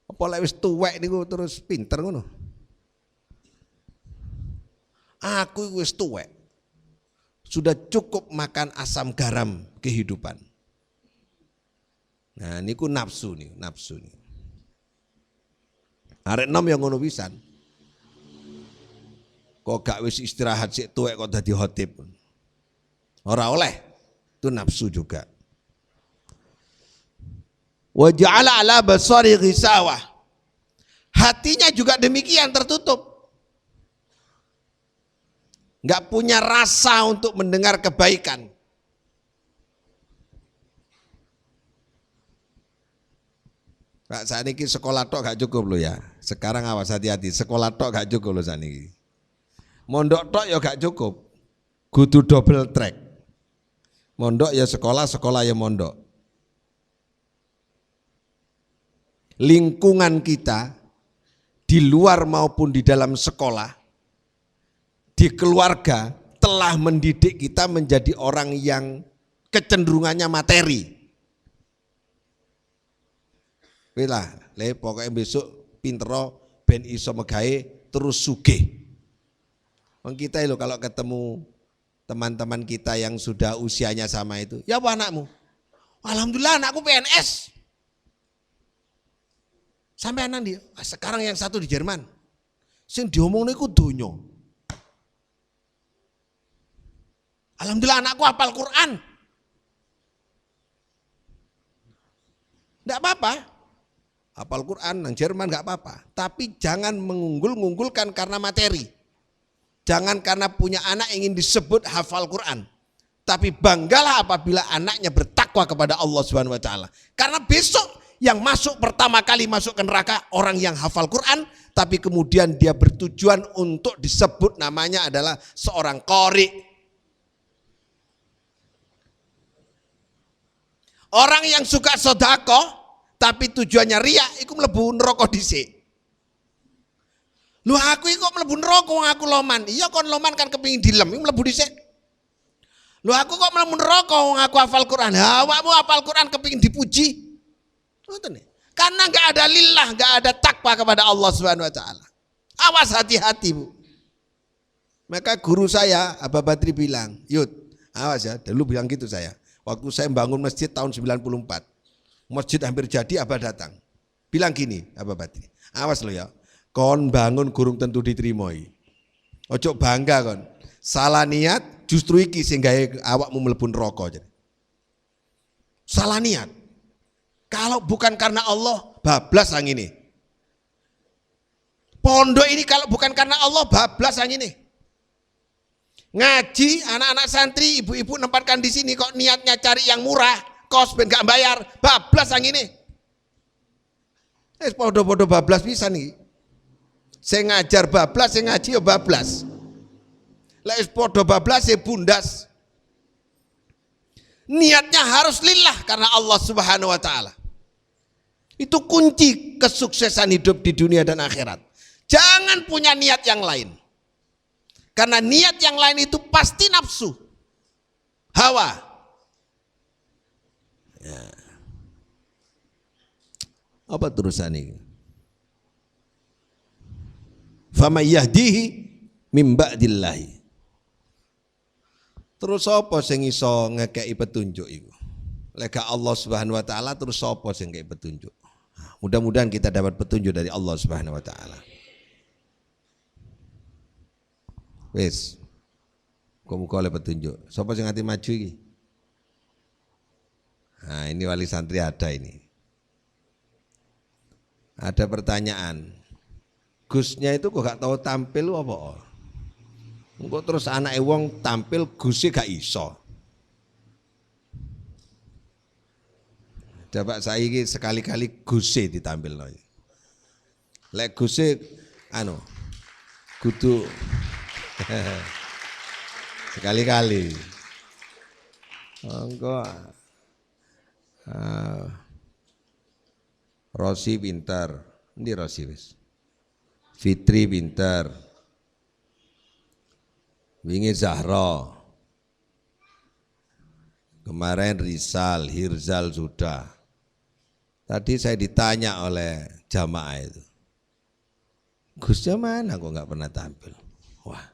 Apa lek wis tuwek niku terus pinter ngono. Aku wis tuwek. Sudah cukup makan asam garam kehidupan. Nah niku nafsu nih, nafsu nih. Arek nom yang ngono pisan. Kok gak wis istirahat sik tuwek kok dadi khotib. Ora oleh. Itu nafsu juga. Wa ja'ala ala basari ghisawah. Hatinya juga demikian tertutup. Enggak punya rasa untuk mendengar kebaikan. Pak saat ini sekolah tok gak cukup loh ya. Sekarang awas hati-hati, sekolah tok gak cukup loh saat ini. Mondok tok ya gak cukup. Kudu double track. Mondok ya sekolah, sekolah ya mondok. Lingkungan kita di luar maupun di dalam sekolah, di keluarga telah mendidik kita menjadi orang yang kecenderungannya materi. Wila, pokoknya besok pintero ben iso megawe terus sugih. Wong kita itu kalau ketemu teman-teman kita yang sudah usianya sama itu, ya apa anakmu? Alhamdulillah anakku PNS. Sampai anak dia, sekarang yang satu di Jerman. Sing diomongnya iku donya. Alhamdulillah anakku hafal Quran. Enggak apa-apa. Hafal Quran nang Jerman enggak apa-apa, tapi jangan mengunggul-unggulkan karena materi. Jangan karena punya anak ingin disebut hafal Quran. Tapi banggalah apabila anaknya bertakwa kepada Allah Subhanahu wa taala. Karena besok yang masuk pertama kali masuk ke neraka orang yang hafal Quran, tapi kemudian dia bertujuan untuk disebut namanya adalah seorang qari. Orang yang suka sedekah tapi tujuannya riya iku mlebu neraka dhisik. Lu aku kok mlebu neraka wong aku loman. Iya kon loman kan kepengin dilem, mlebu dhisik. Lu aku kok mlebu neraka wong aku hafal Quran. Ha awakmu hafal Quran kepengin dipuji. Ngoten. Karena nggak ada lillah, nggak ada takwa kepada Allah Subhanahu wa taala. Awas, hati-hati, Bu. Maka guru saya Abah Badri bilang, "Yud, awas ya." Dulu bilang gitu saya. Waktu saya bangun masjid tahun 94. Masjid hampir jadi, Abah datang. Bilang gini, Abah Badri, "Awas lo ya. Kon bangun gurung tentu diterimoi. Ojo bangga kon. Salah niat justru iki sing gawe awakmu mlebu neraka." Salah niat. Kalau bukan karena Allah, bablas sang ini. Pondok ini kalau bukan karena Allah, bablas sang ini. Ngaji, anak-anak santri, ibu-ibu nempatkan di sini kok niatnya cari yang murah, kos ben gak bayar, bablas sang ini. Podo-podo bablas bisa nih. Saya ngajar bablas, saya ngaji ya bablas. Lah podo bablas ya bundas. Niatnya harus lillah karena Allah Subhanahu wa taala. Itu kunci kesuksesan hidup di dunia dan akhirat. Jangan punya niat yang lain. Karena niat yang lain itu pasti nafsu. Hawa. Ya. Apa terusan ini? Faman yahdihi mim ba'dillahi. Terus apa sing iso ngekeki petunjuk iku? Lek Allah Subhanahu wa taala terus apa sing ngekeki petunjuk? Mudah-mudahan kita dapat petunjuk dari Allah Subhanahu wa taala. Wis. Muga-muga oleh petunjuk. Sapa sing nganti maju iki? Nah, ini wali santri ada ini. Ada pertanyaan. Gusnya itu kok gak tahu tampil apa? Engko terus anake wong tampil Gusé gak iso. Coba saiki sekali-kali Gusé ditampilno. Lek Gusé kudu sekali-kali. Engko Rosi pintar. Ndi Rosi wis. Fitri pintar. Wingi Zahra, kemarin Rizal, Hirzal sudah. Tadi saya ditanya oleh jamaah itu, Gusnya mana kok nggak pernah tampil? Wah,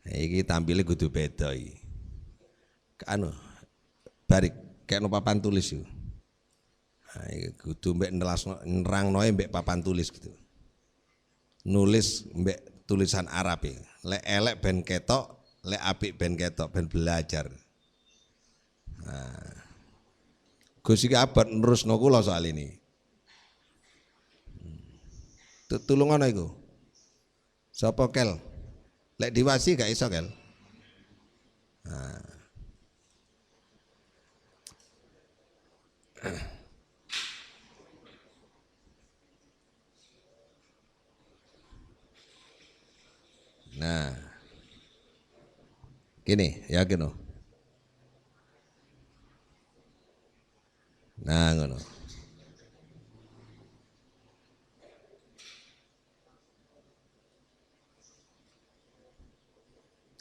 ini tampilnya kudu beda iki. Barik kayak no papan tulis itu. Nah, kudu mbek nerangno mbek papan tulis gitu. Nulis mbek tulisan Arab ya. Lek elek ben ketok, lek apik ben ketok, ben belajar. Nah, Gus iki abot nerusno kula soal ini. Tulungono iku. Sapa kel? Lek diwasi gak iso kel. Nah, gini, yakin no? Nah, ngono.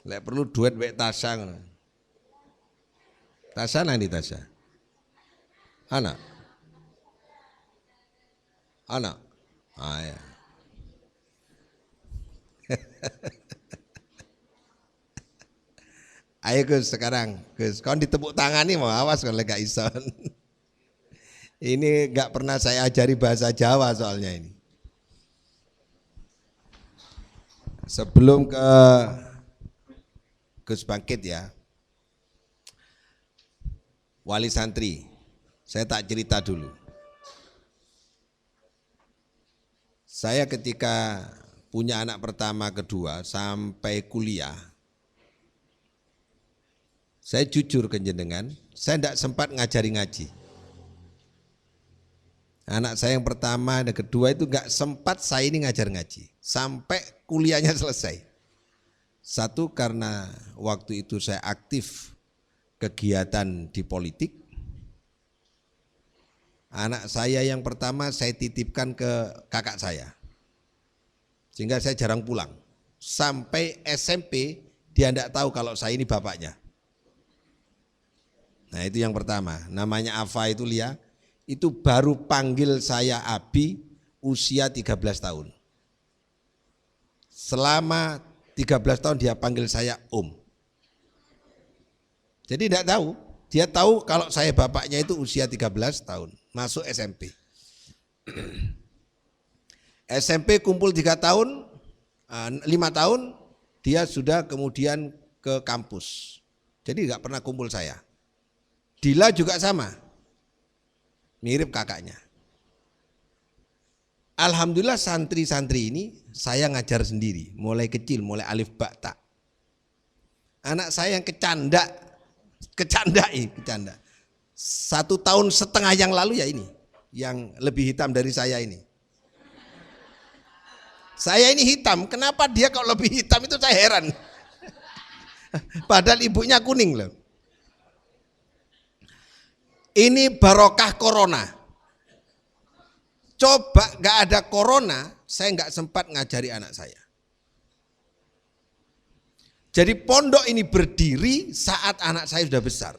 Lek perlu duet wek Tasya ngono. Tasya nang di Tasya? Anak. Anak. Ah ya. Ayo Gus sekarang, Gus, kau ditepuk tangani mau awas kalau gak iso. Ini gak pernah saya ajari bahasa Jawa soalnya ini. Sebelum ke Gus bangkit ya, wali santri, saya tak cerita dulu. Saya ketika punya anak pertama, kedua, sampai kuliah, saya jujur ke jenengan, saya tidak sempat ngajari ngaji. Anak saya yang pertama dan kedua itu gak sempat saya ini ngajar ngaji sampai kuliahnya selesai. Satu karena waktu itu saya aktif kegiatan di politik. Anak saya yang pertama saya titipkan ke kakak saya, sehingga saya jarang pulang. Sampai SMP dia tidak tahu kalau saya ini bapaknya. Nah itu yang pertama, namanya Afa itu Lia. itu baru panggil saya Abi usia 13 tahun. Selama 13 tahun dia panggil saya Om. Jadi tidak tahu, dia tahu kalau saya bapaknya itu usia 13 tahun, masuk SMP. SMP kumpul 3 tahun, 5 tahun, dia sudah kemudian ke kampus. Jadi tidak pernah kumpul saya. Dila juga sama, mirip kakaknya. Alhamdulillah santri-santri ini saya ngajar sendiri, mulai kecil, mulai alif ba ta. Anak saya yang kecanda. 1,5 tahun yang lalu ya ini, yang lebih hitam dari saya ini. Saya ini hitam, kenapa dia kalau lebih hitam itu saya heran. Padahal ibunya kuning loh. Ini barokah corona. Coba gak ada corona, saya gak sempat ngajari anak saya. Jadi pondok ini berdiri saat anak saya sudah besar.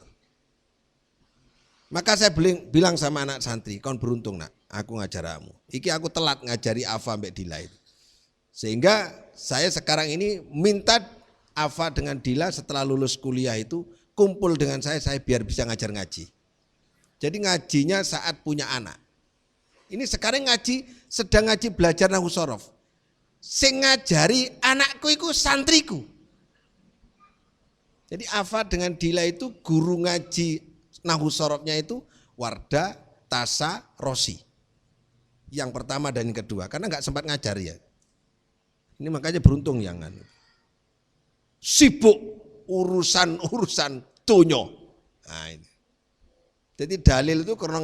Maka saya bilang sama anak santri, kau beruntung nak, aku ngajaramu. Iki aku telat ngajari Afa mbak Dila itu. Sehingga saya sekarang ini minta Afa dengan Dila setelah lulus kuliah itu kumpul dengan saya biar bisa ngajar ngaji. Jadi ngajinya saat punya anak. Ini sekarang sedang ngaji belajar nahwu shorof. Sing ngajari anakku itu santriku. Jadi Afa dengan Dila itu guru ngaji nahwu shorofnya itu Wardah, Tasa, Rosi. Yang pertama dan yang kedua, karena nggak sempat ngajar ya. Ini makanya beruntung yang sibuk urusan dunyo. Nah, ini. Jadi dalil itu karena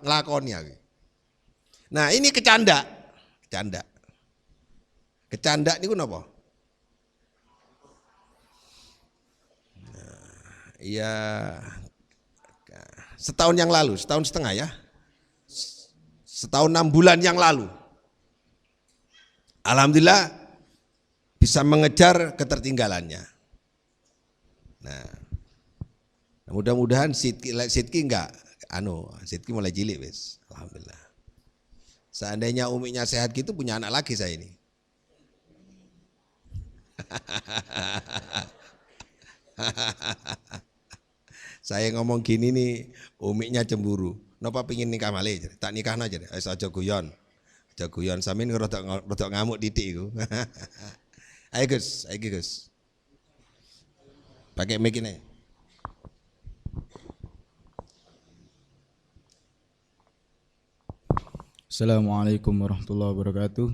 ngelakonnya. Nah ini kecanda. Kecanda ini apa? Ya setahun yang lalu, setahun setengah ya, setahun 6 bulan yang lalu, alhamdulillah bisa mengejar ketertinggalannya. Nah, mudah-mudahan Sidki enggak, Sidki mulai cilik wis, alhamdulillah. Seandainya uminya sehat gitu punya anak lagi saya ini. Saya ngomong gini nih, umiknya cemburu. Napa pingin nikah malih? Tak nikah aja deh. Aja guyon. Aja guyon sampean rodok ngamuk titik iku. Ayo Gus. Pakai mic ini. Assalamualaikum warahmatullahi wabarakatuh.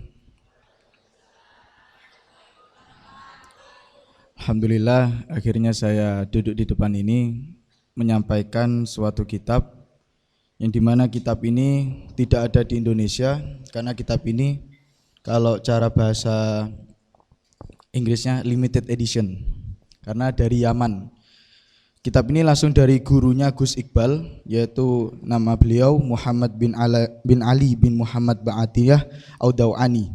Alhamdulillah akhirnya saya duduk di depan ini menyampaikan suatu kitab yang dimana kitab ini tidak ada di Indonesia, karena kitab ini kalau cara bahasa Inggrisnya limited edition karena dari Yaman. Kitab ini langsung dari gurunya Gus Iqbal, yaitu nama beliau Muhammad bin Ali bin Muhammad Ba'atiyah Audawani.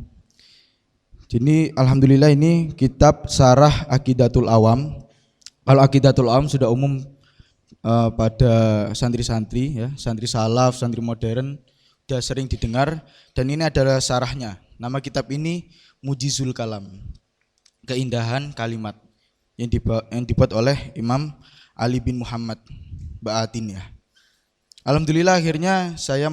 Jadi alhamdulillah ini kitab Sarah Aqidatul Awam. Kalau Aqidatul Awam sudah umum pada santri-santri ya, santri salaf, santri modern sudah sering didengar, dan ini adalah sarahnya. Nama kitab ini Mujizul Kalam, keindahan kalimat, yang dibuat oleh Imam Ali bin Muhammad Ba'atin ya. Alhamdulillah akhirnya saya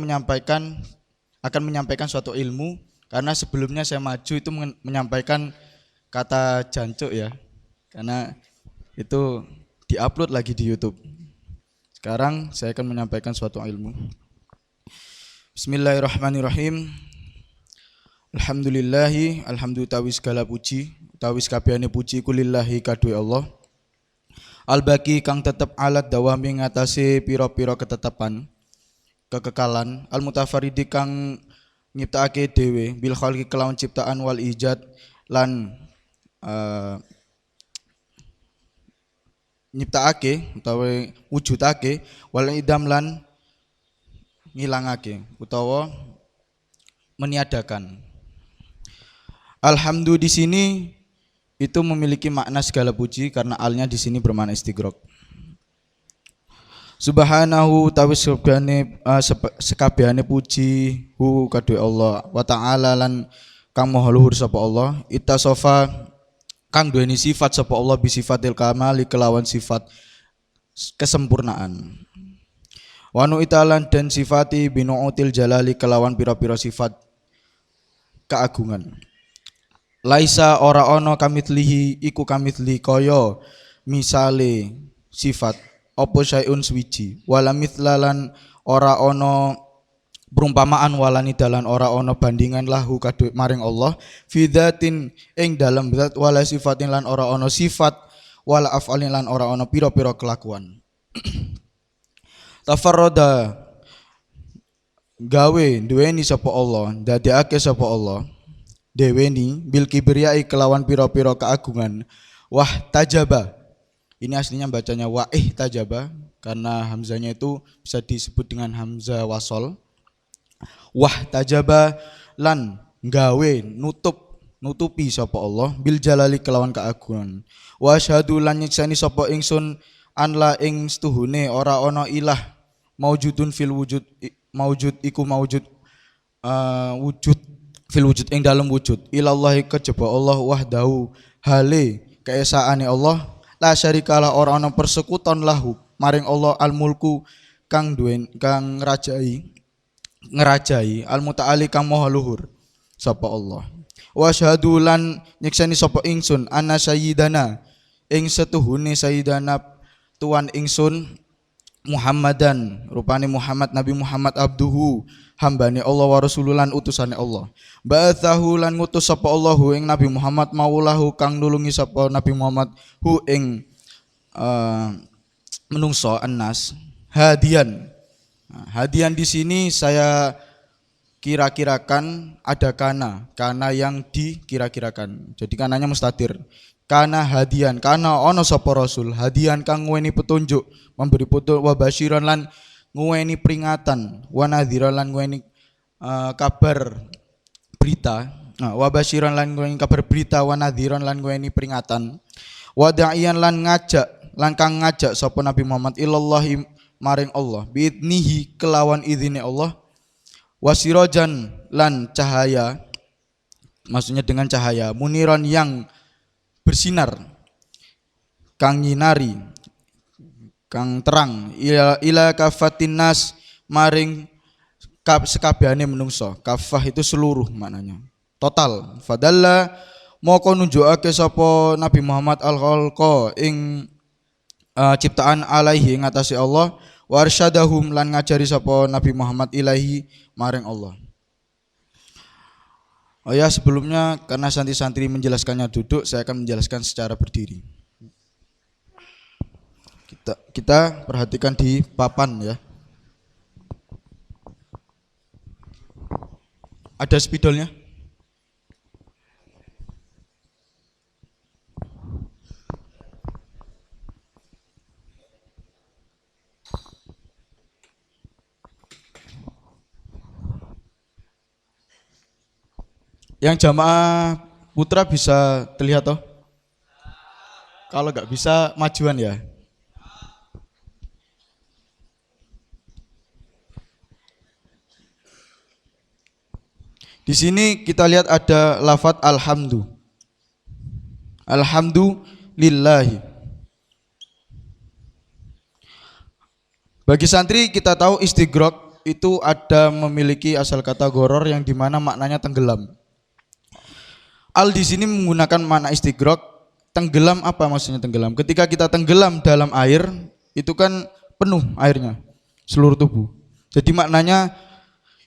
akan menyampaikan suatu ilmu, karena sebelumnya saya maju itu menyampaikan kata jancuk ya, karena itu diupload lagi di YouTube. Sekarang saya akan menyampaikan suatu ilmu. Bismillahirrahmanirrahim. Alhamdulillahi, alhamdulillah segala puji, tawis kabehane puji kulillahi kadue Allah. Al-baqi kang tetep alat dawami ngatasi piro-piro ketetapan, kekekalan, al-mutafaridi kang nyiptakake dhewe bil khalqi kelawan ciptaan wal ijad lan nyiptakake utawa wujudake, wal idam lan ngilangake utawa meniadakan. Alhamdulillah di sini itu memiliki makna segala puji karena alnya di sini bermakna istighraq. Subhanahu tawi sekabehane puji hu kadue Allah wa ta'ala lan kang maha luhur sapa Allah ittasofa kang duweni sifat sapa Allah bi sifatil kamali kelawan sifat kesempurnaan wa nu italan dan sifati binuutil jalali kelawan pira-pira sifat keagungan laisa ora ana kamitslihi iku kamitsli kaya misale sifat apa syai'un swiji wala mitlalan ora ana perumpamaan walani dalan ora ana bandingan lahu kadhe maring Allah fi dzatin ing dalem zat wala sifatin lan ora ana sifat wala af'alin lan ora ana pira-pira kelakuan tafarrada gawe duweni sapa Allah dadekake sapa Allah deweni bil kibriyai kelawan pira-pira keagungan wah tajaba. Ini aslinya bacanya tajaba karena hamzanya itu bisa disebut dengan hamzah wasol. Wah tajaba lan gawe nutupi sapa Allah bil jalali kelawan keagungan. Wa asyhadu lan nyekseni sapa ingsun an la ing stuhune ora ana ilah maujudun fil wujud maujud iku maujud wujud fil wujud ing dalem wujud ilallahi kejaba Allah wahdahu hale keesaane Allah la syarikalah ora ana persekuton lahu maring Allah al mulku kang ngerajai al mutaali kang maha luhur sapa Allah wa syahadu lan nyekseni sapa ingsun anna sayyidana ing setuhune sayyidana tuan ingsun Muhammadan rupane Muhammad Nabi Muhammad abduhu hambane Allah wa rasululan utusane Allah ba'athahu lan ngutus sapa Allahu ing Nabi Muhammad maulahu kang nulungi sapa Nabi Muhammad hu ing menungso annas hadian. Nah, hadian di sini saya kira-kirakan ada kana yang dikira-kirakan jadi kananya mustatir kana hadian kana ono sapa rasul hadian kang nguweni petunjuk memberi petunjuk wa basyiran lan nguweni peringatan wa nadhiran lan nguweni kabar berita wa basyiran lan nguweni kabar berita wa nadhiran lan nguweni peringatan wa da'iyan lan kang ngajak sapa Nabi Muhammad ilallahi maring Allah biidnihi kelawan izine Allah wasirajan lan cahaya maksudnya dengan cahaya muniran yang bersinar kang nyinari kang terang ila kafatin nas maring sekabehane menungso kafah itu seluruh maknanya total fadalla moko nunjukake sapa Nabi Muhammad al-khalqa ing ciptaan alaihi ngatasi Allah warsyadahum lan ngajari sapa Nabi Muhammad ilahi maring Allah. Oh ya sebelumnya karena santri-santri menjelaskannya duduk saya akan menjelaskan secara berdiri. Kita perhatikan di papan ya. Ada spidolnya? Yang jamaah putra bisa terlihat toh? Kalau nggak bisa majuan ya. Di sini kita lihat ada lafadz alhamdu. Alhamdulillahi. Bagi santri kita tahu istighraq itu ada memiliki asal kata goror yang dimana maknanya tenggelam. Al di sini menggunakan makna istighraq. Tenggelam apa maksudnya tenggelam? Ketika kita tenggelam dalam air, itu kan penuh airnya, seluruh tubuh. Jadi maknanya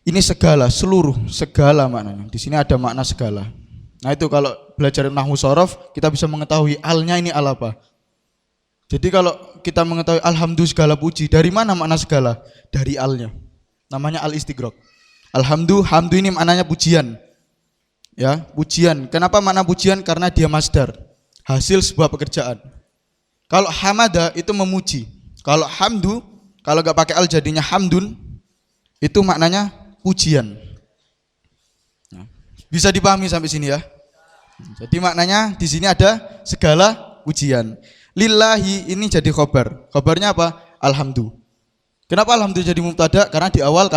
ini segala, seluruh, segala maknanya. Di sini ada makna segala. Nah itu kalau belajar nahwu shorof, kita bisa mengetahui alnya ini al apa. Jadi kalau kita mengetahui alhamdulillah segala puji, dari mana makna segala? Dari alnya. Namanya al istighraq. Alhamdulillah, hamdu ini maknanya pujian. Ya, pujian. Kenapa makna pujian? Karena dia masdar, hasil sebuah pekerjaan. Kalau hamada itu memuji. Kalau hamdu, kalau enggak pakai al jadinya hamdun, itu maknanya pujian. Bisa dipahami sampai sini ya. Jadi maknanya di sini ada segala pujian. Lillahi ini jadi khobar. Khobarnya apa? Alhamdulillah. Kenapa alhamdulillah jadi mubtada? Karena di awal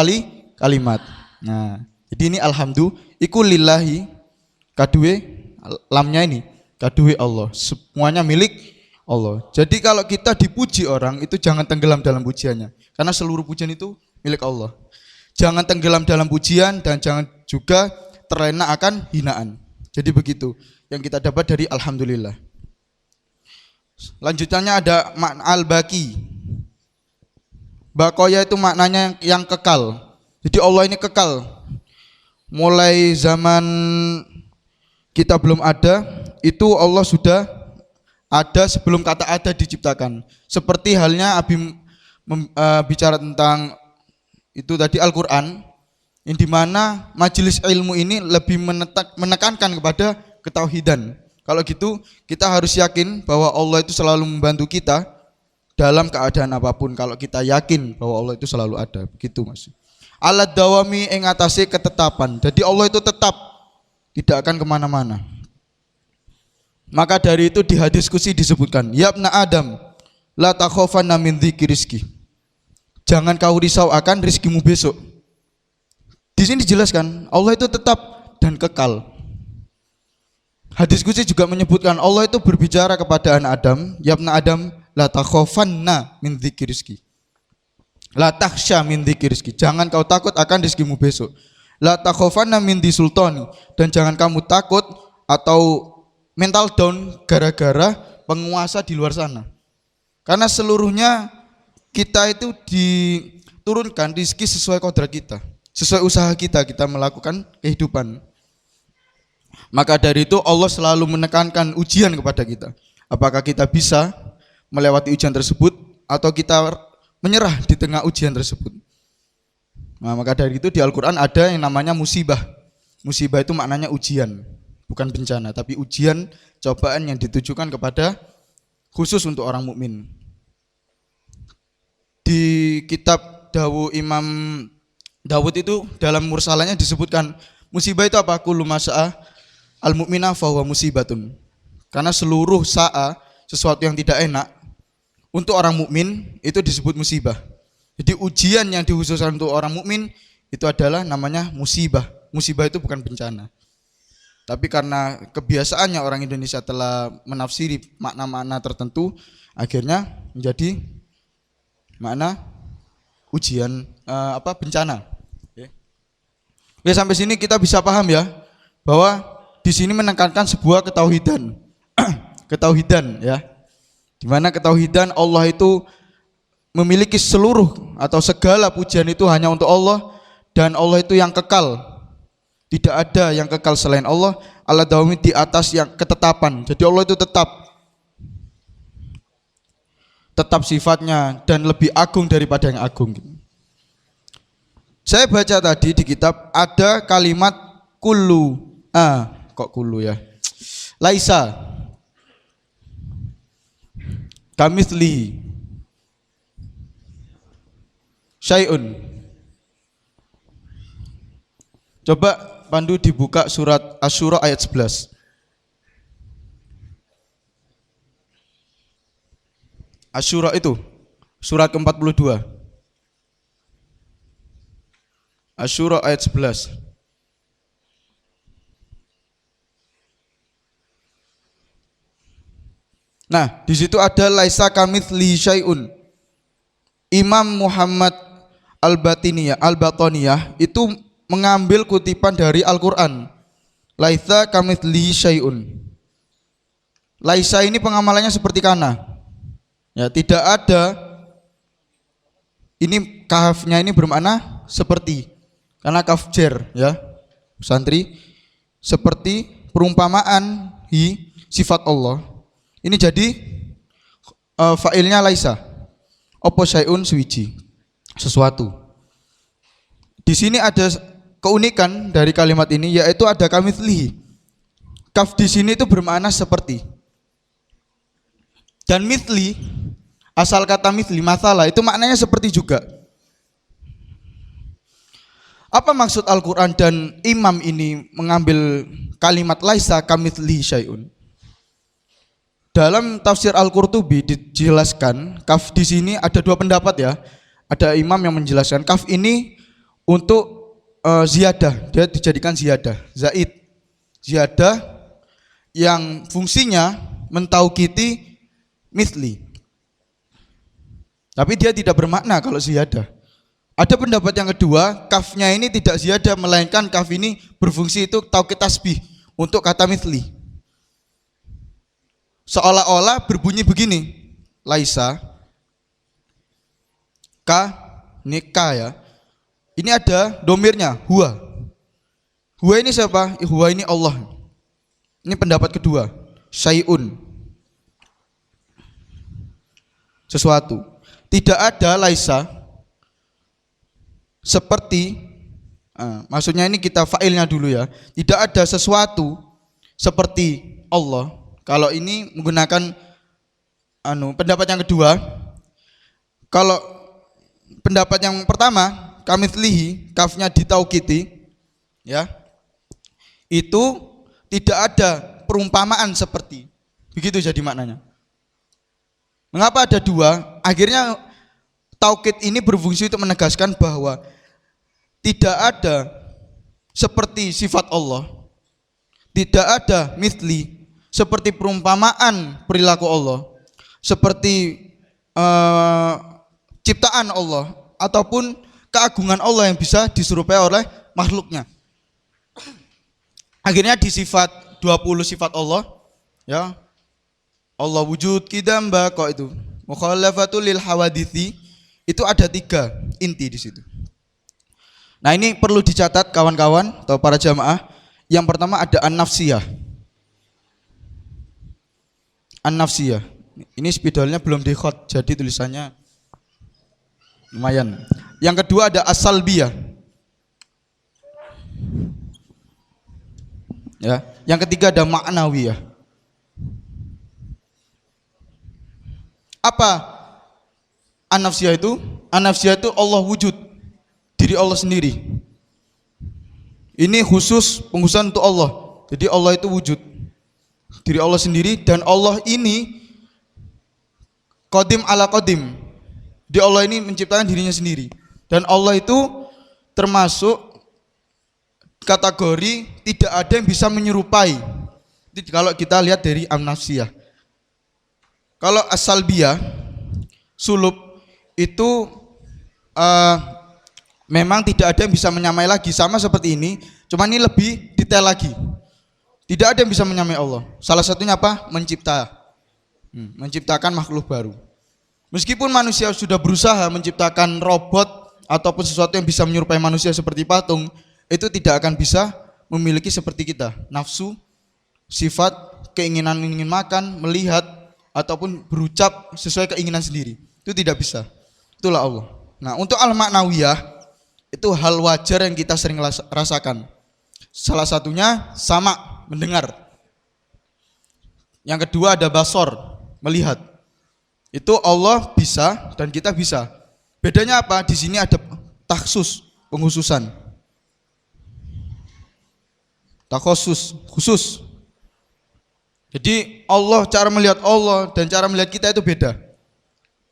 kalimat. Nah, jadi ini alhamdulillah iku lillahi kadue lamnya ini kadue Allah. Semuanya milik Allah. Jadi kalau kita dipuji orang itu jangan tenggelam dalam pujiannya. Karena seluruh pujian itu milik Allah. Jangan tenggelam dalam pujian dan jangan juga terlena akan hinaan. Jadi begitu yang kita dapat dari alhamdulillah. Lanjutannya ada makna al-baqi. Bakoya itu maknanya yang kekal. Jadi Allah ini kekal. Mulai zaman kita belum ada, itu Allah sudah ada sebelum kata ada diciptakan. Seperti halnya Abi bicara tentang itu tadi Al-Quran, yang dimana majelis ilmu ini lebih menekankan kepada ketauhidan. Kalau gitu kita harus yakin bahwa Allah itu selalu membantu kita dalam keadaan apapun. Kalau kita yakin bahwa Allah itu selalu ada, begitu Mas. Alat dawami ing atase ketetapan. Jadi Allah itu tetap, tidak akan kemana-mana. Maka dari itu di hadis qudsi disebutkan, ya ibna Adam, la takhofanna min dzikri rizki. Jangan kau risau akan rizkimu besok. Di sini dijelaskan Allah itu tetap dan kekal. Hadis qudsi juga menyebutkan Allah itu berbicara kepada anak Adam, ya ibna Adam, la takhofanna min dzikri rizki. La takhsha min dzikri rizki. Jangan kau takut akan rizkimu besok. La takhofanna min di sultani, dan jangan kamu takut atau mental down gara-gara penguasa di luar sana. Karena seluruhnya kita itu diturunkan rezeki sesuai kodrat kita, sesuai usaha kita melakukan kehidupan. Maka dari itu Allah selalu menekankan ujian kepada kita. Apakah kita bisa melewati ujian tersebut atau kita menyerah di tengah ujian tersebut. Nah, maka dari itu di Al-Quran ada yang namanya musibah. Musibah itu maknanya ujian, bukan bencana, tapi ujian, cobaan yang ditujukan kepada khusus untuk orang mukmin. Di kitab Imam Dawud itu dalam mursalahnya disebutkan musibah itu apa? Kullu masa'a al-mu'mina fahuwa musibatun. Karena seluruh sa'a, sesuatu yang tidak enak untuk orang mukmin itu disebut musibah. Jadi ujian yang dikhususkan untuk orang mukmin itu adalah namanya musibah. Musibah itu bukan bencana. Tapi karena kebiasaannya orang Indonesia telah menafsiri makna-makna tertentu, akhirnya menjadi makna ujian bencana. Oke, sampai sini kita bisa paham ya bahwa di sini menekankan sebuah ketauhidan. Ketauhidan ya. Di mana ketauhidan Allah itu memiliki seluruh atau segala pujian itu hanya untuk Allah, dan Allah itu yang kekal. Tidak ada yang kekal selain Allah. Allah dawami di atas yang ketetapan. Jadi Allah itu tetap sifatnya dan lebih agung daripada yang agung. Saya baca tadi di kitab ada kalimat kullu. Kok kullu ya? Laisa kamitslihi syai'un. Coba Pandu dibuka surat Asy-Syura ayat 11. Asy-Syura itu surat ke-42. Asy-Syura ayat 11. Nah, di situ ada laisa kamitslihi syai'un. Imam Muhammad Al-Bataniyah itu mengambil kutipan dari Al-Quran. Laisa kamitslihi syai'un. Laisa ini pengamalannya seperti kana. Ya, tidak ada. Ini kafnya ini bermakna seperti. Karena kaf jar ya. Santri seperti perumpamaan sifat Allah. Ini jadi fa'ilnya laisa. Opo syai'un suwiji, sesuatu. Di sini ada keunikan dari kalimat ini, yaitu ada kamitslihi. Kaf di sini itu bermakna seperti. Dan mithli, asal kata mithli, masalah, itu maknanya seperti juga. Apa maksud Al-Quran dan imam ini mengambil kalimat laisa kamitslihi syai'un? Dalam tafsir Al-Qurtubi dijelaskan kaf di sini ada dua pendapat ya. ada imam yang menjelaskan kaf ini untuk ziyadah, dia dijadikan ziyadah, zaid, ziyadah yang fungsinya mentaukiti misli. Tapi dia tidak bermakna kalau ziyadah. Ada pendapat yang kedua, kafnya ini tidak ziyadah, melainkan kaf ini berfungsi itu taukid tasbih untuk kata misli. Seolah-olah berbunyi begini, laisa, ka, ini ka ya. Ini ada domirnya, huwa. Huwa ini siapa? Huwa ini Allah. Ini pendapat kedua, syai'un, sesuatu. Tidak ada laisa seperti, maksudnya ini kita fa'ilnya dulu ya. Tidak ada sesuatu seperti Allah. Kalau ini menggunakan pendapat yang kedua. Kalau pendapat yang pertama, kamitslihi, kafnya ditaukiti, ya, itu tidak ada perumpamaan seperti. Begitu jadi maknanya. Mengapa ada dua? Akhirnya taukid ini berfungsi untuk menegaskan bahwa tidak ada seperti sifat Allah, tidak ada mithli seperti perumpamaan perilaku Allah, seperti ciptaan Allah ataupun keagungan Allah yang bisa diserupai oleh makhluknya. Akhirnya di sifat 20 sifat Allah, ya, Allah wujud, qidam, baqa, itu mukhalafatul lil hawadithi, itu ada 3 inti di situ. Nah, ini perlu dicatat kawan-kawan atau para jamaah. Yang pertama ada an-nafsiyah. An-nafsiyah. Ini spidolnya belum di-khot, jadi tulisannya lumayan. Yang kedua ada as-salbiyah. Ya, yang ketiga ada ma'nawiyah. Apa an-nafsiyah itu? An-nafsiyah itu Allah wujud, diri Allah sendiri. Ini khusus penghususan untuk Allah. Jadi Allah itu wujud, diri Allah sendiri, dan Allah ini qadim ala qadim. Di Allah ini menciptakan dirinya sendiri. Dan Allah itu termasuk kategori tidak ada yang bisa menyerupai. Jadi kalau kita lihat dari an-nafsiyah. Kalau as-salbiyah, sulub, itu memang tidak ada yang bisa menyamai lagi, sama seperti ini, cuma ini lebih detail lagi. Tidak ada yang bisa menyamai Allah. Salah satunya apa? Menciptakan makhluk baru. Meskipun manusia sudah berusaha menciptakan robot ataupun sesuatu yang bisa menyerupai manusia seperti patung, itu tidak akan bisa memiliki seperti kita, nafsu, sifat, keinginan ingin makan, melihat, ataupun berucap sesuai keinginan sendiri. Itu tidak bisa. Itulah Allah. Nah, untuk al-ma'nawiyah, itu hal wajar yang kita sering rasakan. Salah satunya sama, mendengar. Yang kedua ada basor, melihat. Itu Allah bisa dan kita bisa. Bedanya apa? Di sini ada takhsus, penghususan. Takhusus, khusus. Jadi Allah, cara melihat Allah dan cara melihat kita itu beda.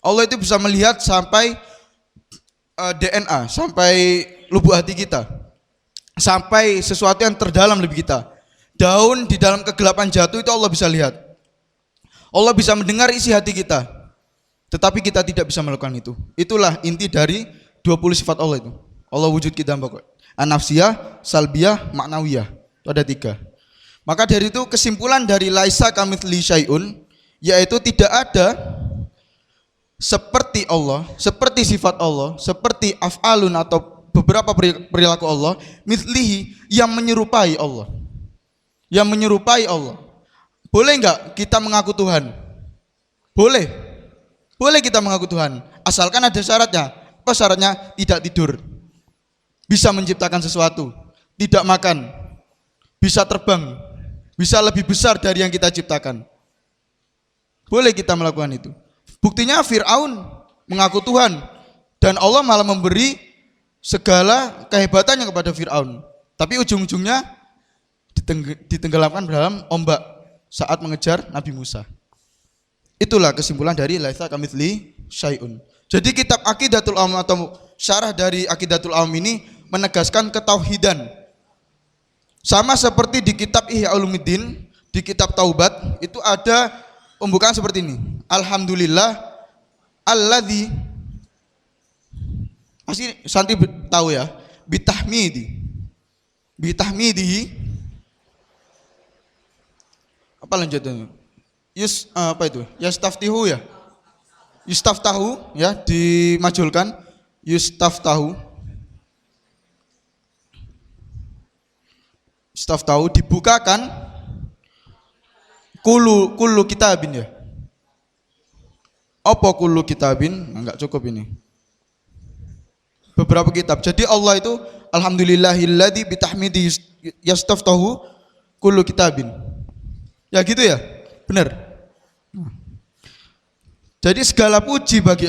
Allah itu bisa melihat sampai DNA, sampai lubuk hati kita, sampai sesuatu yang terdalam lebih kita. Daun di dalam kegelapan jatuh itu Allah bisa lihat. Allah bisa mendengar isi hati kita, tetapi kita tidak bisa melakukan itu. Itulah inti dari 20 sifat Allah itu. Allah wujud kita, an-nafsiyah, salbiyah, ma'nawiyah. Itu ada 3. Maka dari itu kesimpulan dari laisa kamitsli syai'un, yaitu tidak ada seperti Allah, seperti sifat Allah, seperti af'alun atau beberapa perilaku Allah, mitslihi, yang menyerupai Allah. Yang menyerupai Allah. Boleh enggak kita mengaku Tuhan? Boleh. Boleh kita mengaku Tuhan, asalkan ada syaratnya. Apa syaratnya? Tidak tidur, bisa menciptakan sesuatu, tidak makan, bisa terbang, bisa lebih besar dari yang kita ciptakan. Boleh kita melakukan itu. Buktinya Fir'aun mengaku Tuhan, dan Allah malah memberi segala kehebatannya kepada Fir'aun. Tapi ujung-ujungnya ditenggelamkan dalam ombak saat mengejar Nabi Musa. Itulah kesimpulan dari laisa kamitsli syai'un. Jadi kitab Aqidatul Awam atau syarah dari Aqidatul Awam ini menegaskan ketauhidan. Sama seperti di kitab Ihya Ulumuddin, di kitab Taubat itu ada pembukaan seperti ini. Alhamdulillah alladzi, pasti Santi tahu ya, bitahmidihi apa lanjutannya? Apa itu? Yastaftihu ya. Yustaftahu ya, dimajulkan yustaftahu. Yustaftahu dibukakan kullu kitabin ya. Apa kullu kitabin? Enggak cukup ini. Beberapa kitab. Jadi Allah itu alhamdulillahilladzi bitahmidi yastaftahu kullu kitabin. Ya gitu ya? Benar. Jadi segala puji bagi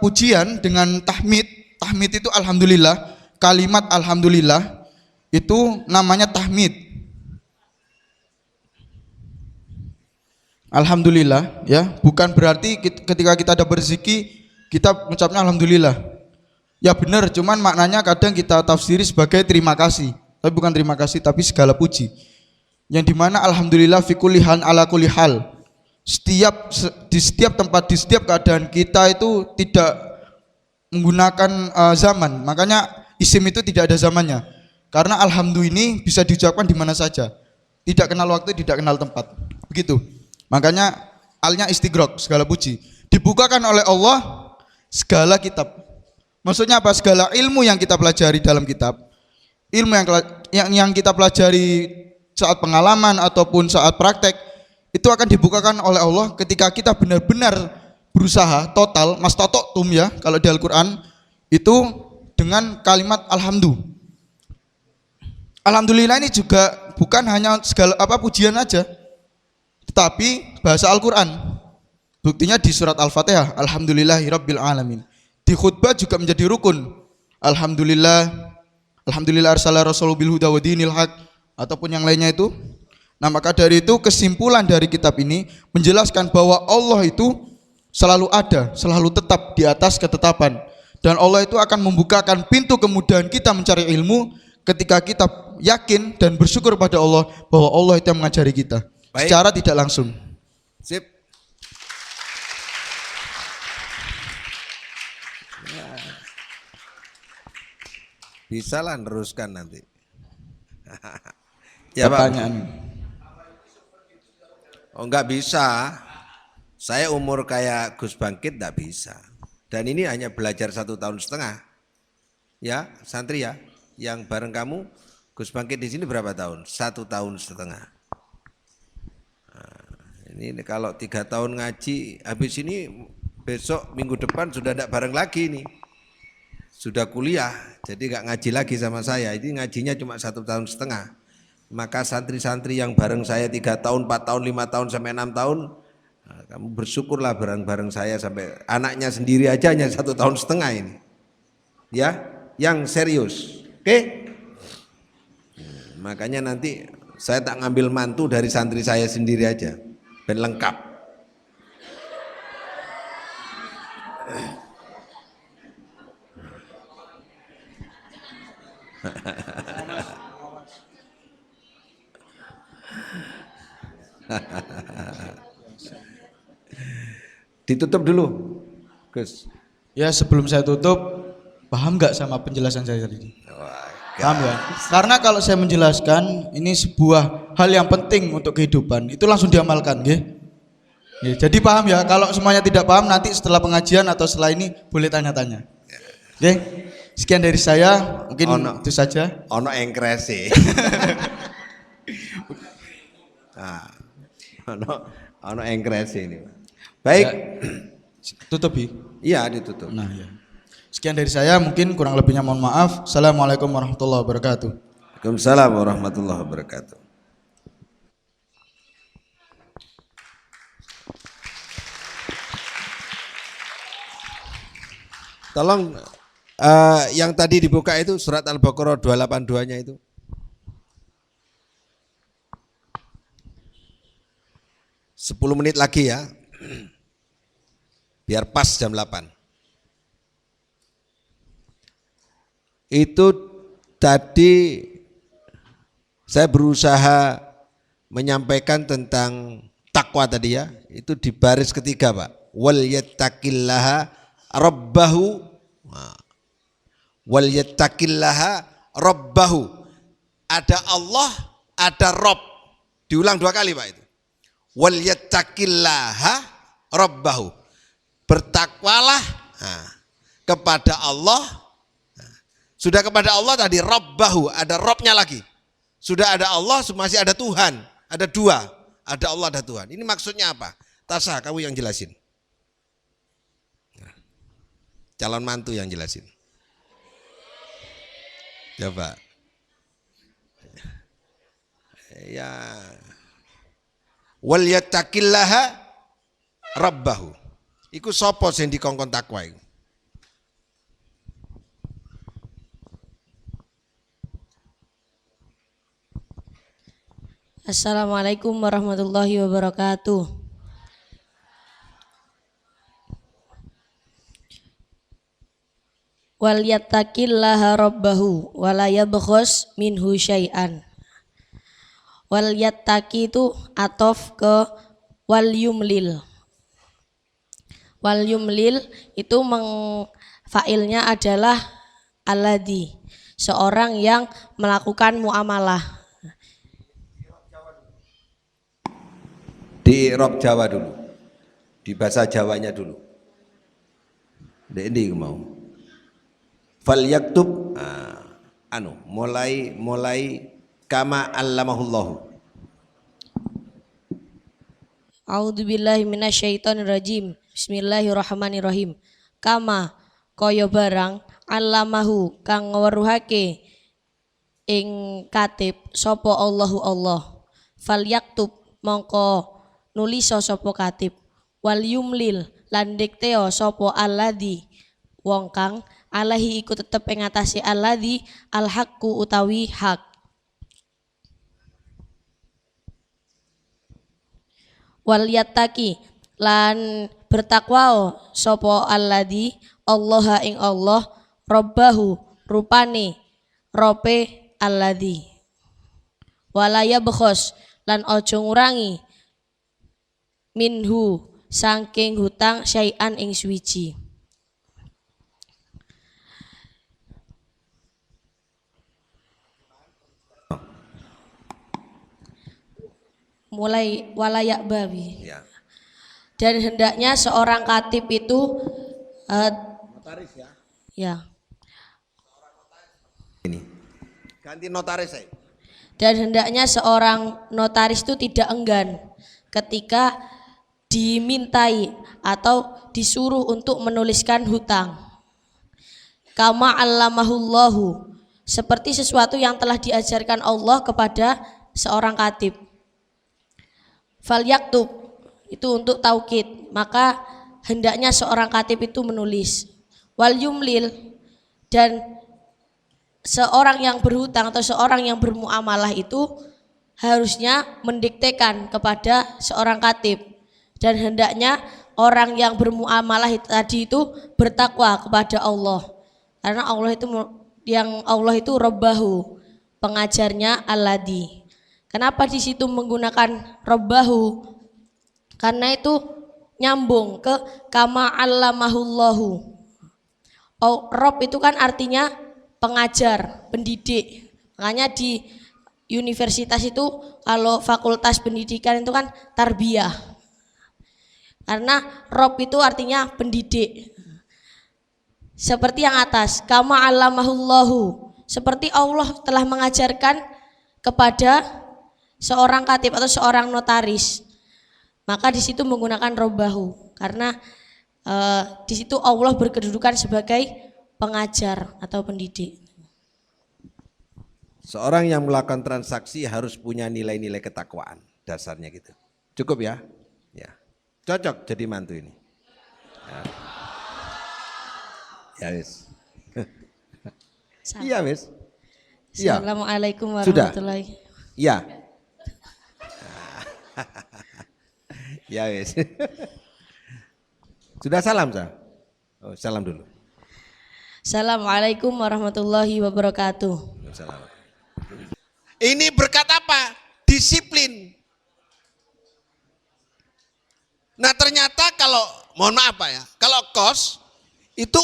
pujian dengan tahmid. Tahmid itu alhamdulillah. Kalimat alhamdulillah itu namanya tahmid. Alhamdulillah ya, bukan berarti ketika kita ada rezeki kita mengucapnya alhamdulillah. Ya benar, cuman maknanya kadang kita tafsiri sebagai terima kasih. Tapi bukan terima kasih, tapi segala puji. Yang dimana alhamdulillah fi kulli hal ala kulli hal. Di setiap tempat, di setiap keadaan kita itu tidak menggunakan zaman. Makanya isim itu tidak ada zamannya. Karena alhamdulillah ini bisa diucapkan di mana saja. Tidak kenal waktu, tidak kenal tempat. Begitu. Makanya alnya istighraq, segala puji. Dibukakan oleh Allah segala kitab. Maksudnya apa? Segala ilmu yang kita pelajari dalam kitab. Ilmu yang kita pelajari saat pengalaman ataupun saat praktek itu akan dibukakan oleh Allah ketika kita benar-benar berusaha total, mastata'tum ya, kalau di Al-Qur'an itu dengan kalimat alhamdulillah. Alhamdulillah ini juga bukan hanya segala pujian aja, tetapi bahasa Al-Qur'an. Buktinya di surat Al-Fatihah, alhamdulillahirabbil alamin. Di khutbah juga menjadi rukun. Alhamdulillah arsala rasul bil huda wa dinil haq, ataupun yang lainnya itu. Nah, maka dari itu kesimpulan dari kitab ini menjelaskan bahwa Allah itu selalu ada, selalu tetap di atas ketetapan. Dan Allah itu akan membukakan pintu kemudahan kita mencari ilmu ketika kita yakin dan bersyukur pada Allah bahwa Allah itu yang mengajari kita. Baik. Secara tidak langsung. Sip. Bisa lah neruskan nanti. Ya, pertanyaan. Pak. Oh, enggak bisa. Saya umur kayak Gus Bangkit enggak bisa. Dan ini hanya belajar 1,5 tahun. Ya, santri ya. Yang bareng kamu Gus Bangkit di sini berapa tahun? 1,5 tahun. Nah, ini kalau 3 tahun ngaji, habis ini besok minggu depan sudah enggak bareng lagi nih. Sudah kuliah, jadi enggak ngaji lagi sama saya. Ini ngajinya cuma 1,5 tahun. Maka santri-santri yang bareng saya 3 tahun, 4 tahun, 5 tahun sampai 6 tahun, nah, kamu bersyukurlah bareng-bareng saya sampai anaknya sendiri aja hanya 1,5 tahun ini. Ya, yang serius. Oke? Makanya nanti saya tak ngambil mantu dari santri saya sendiri aja, ben lengkap. Ditutup dulu, Gus. Ya, sebelum saya tutup, paham nggak sama penjelasan saya tadi? Paham ya? Karena kalau saya menjelaskan ini sebuah hal yang penting untuk kehidupan, itu langsung diamalkan, ya. Jadi paham ya? Kalau semuanya tidak paham, nanti setelah pengajian atau setelah ini boleh tanya-tanya. Oke? Sekian dari saya, mungkin itu saja. Ono engkrese. Nah, ono engkrese ini. Baik. Ya, tutup ya? Iya, ditutup. Nah, ya. Sekian dari saya, mungkin kurang lebihnya mohon maaf. Assalamualaikum warahmatullahi wabarakatuh. Waalaikumsalam warahmatullahi wabarakatuh. Tolong yang tadi dibuka itu surat Al-Baqarah 282-nya itu. Sepuluh menit lagi ya. Biar pas jam 8. itu tadi saya berusaha menyampaikan tentang takwa tadi ya, itu di baris ketiga Pak. Wal yattaqillaha rabbahu, wal yattaqillaha rabbahu. Ada Allah, ada Rob. Diulang 2 kali Pak itu. Wal yattaqillaha rabbahu. Bertakwalah kepada Allah. Sudah kepada Allah tadi rabbahu, ada Robnya lagi. Sudah ada Allah, masih ada Tuhan. Ada 2, ada Allah, ada Tuhan. Ini maksudnya apa? Tasha, kamu yang jelasin. Calon mantu yang jelasin. Coba. Ya. Wal yattaqillaha rabbahu. Iku sapa sing dikongkon takwa iku? Assalamualaikum warahmatullahi wabarakatuh. Wal yattaqillaha rabbahu wa la yabkhos minhu syai'an. Wal yattaqi itu atof ke wal yumlil. Wal yumlil itu failnya adalah alladhi, seorang yang melakukan muamalah. Di I'rab Jawa dulu. Di bahasa Jawanya dulu. Ini mau. Fal yaktub mulai kama allamahullahu. A'udzubillahi minasyaitonirrajim. Bismillahirrahmanirrahim. Kama kaya barang allamahu kang weruhake ing katib sapa Allahu Allah. Fal yaktub mongko nulis sapa katib. Wal yumlil lan dikteo sapa alladzi wong kang alahi iku tetep ing atase alladzi alhaqqu utawi hak. Wal yattaqi lan bertakwa sapa alladzi Allah ing Allah robbahu rupane rope alladzi wala yabkhos lan aja ngurangi minhu saking hutang syai'an ing suwiji. Mulai walayak babi. Ya. Dan hendaknya seorang katib itu Notaris ya. ya. Ini. Ganti notaris saya. Dan hendaknya seorang notaris itu tidak enggan ketika dimintai atau disuruh untuk menuliskan hutang. Kama allamahullahu, seperti sesuatu yang telah diajarkan Allah kepada seorang katib. Fal yaktub itu untuk taukid, maka hendaknya seorang katib itu menulis. Wal yumlil, dan seorang yang berhutang atau seorang yang bermuamalah itu harusnya mendiktekan kepada seorang katib, dan hendaknya orang yang bermuamalah tadi itu bertakwa kepada Allah, karena Allah itu Rabbahu, pengajarnya alladzi. Kenapa di situ menggunakan Rabbahu? Karena itu nyambung ke kama allamahullahu. Rob itu kan artinya pengajar, pendidik. Makanya di universitas itu kalau fakultas pendidikan itu kan tarbiyah. Karena Rob itu artinya pendidik. Seperti yang atas, kama allamahullahu, seperti Allah telah mengajarkan kepada seorang katib atau seorang notaris. Maka di situ menggunakan Rabbahu, karena di situ Allah berkedudukan sebagai pengajar atau pendidik. Seorang yang melakukan transaksi harus punya nilai-nilai ketakwaan, dasarnya gitu. Cukup ya? Ya. Cocok jadi mantu ini. Ya wis. Iya wis. Iya. Assalamualaikum Sudah. warahmatullahi. Iya. Ya wis. Sudah salam, Sa? Oh, salam dulu. Assalamualaikum warahmatullahi wabarakatuh. Ini berkat apa? Disiplin. Nah ternyata kalau, mohon maaf Pak ya, kalau kos, itu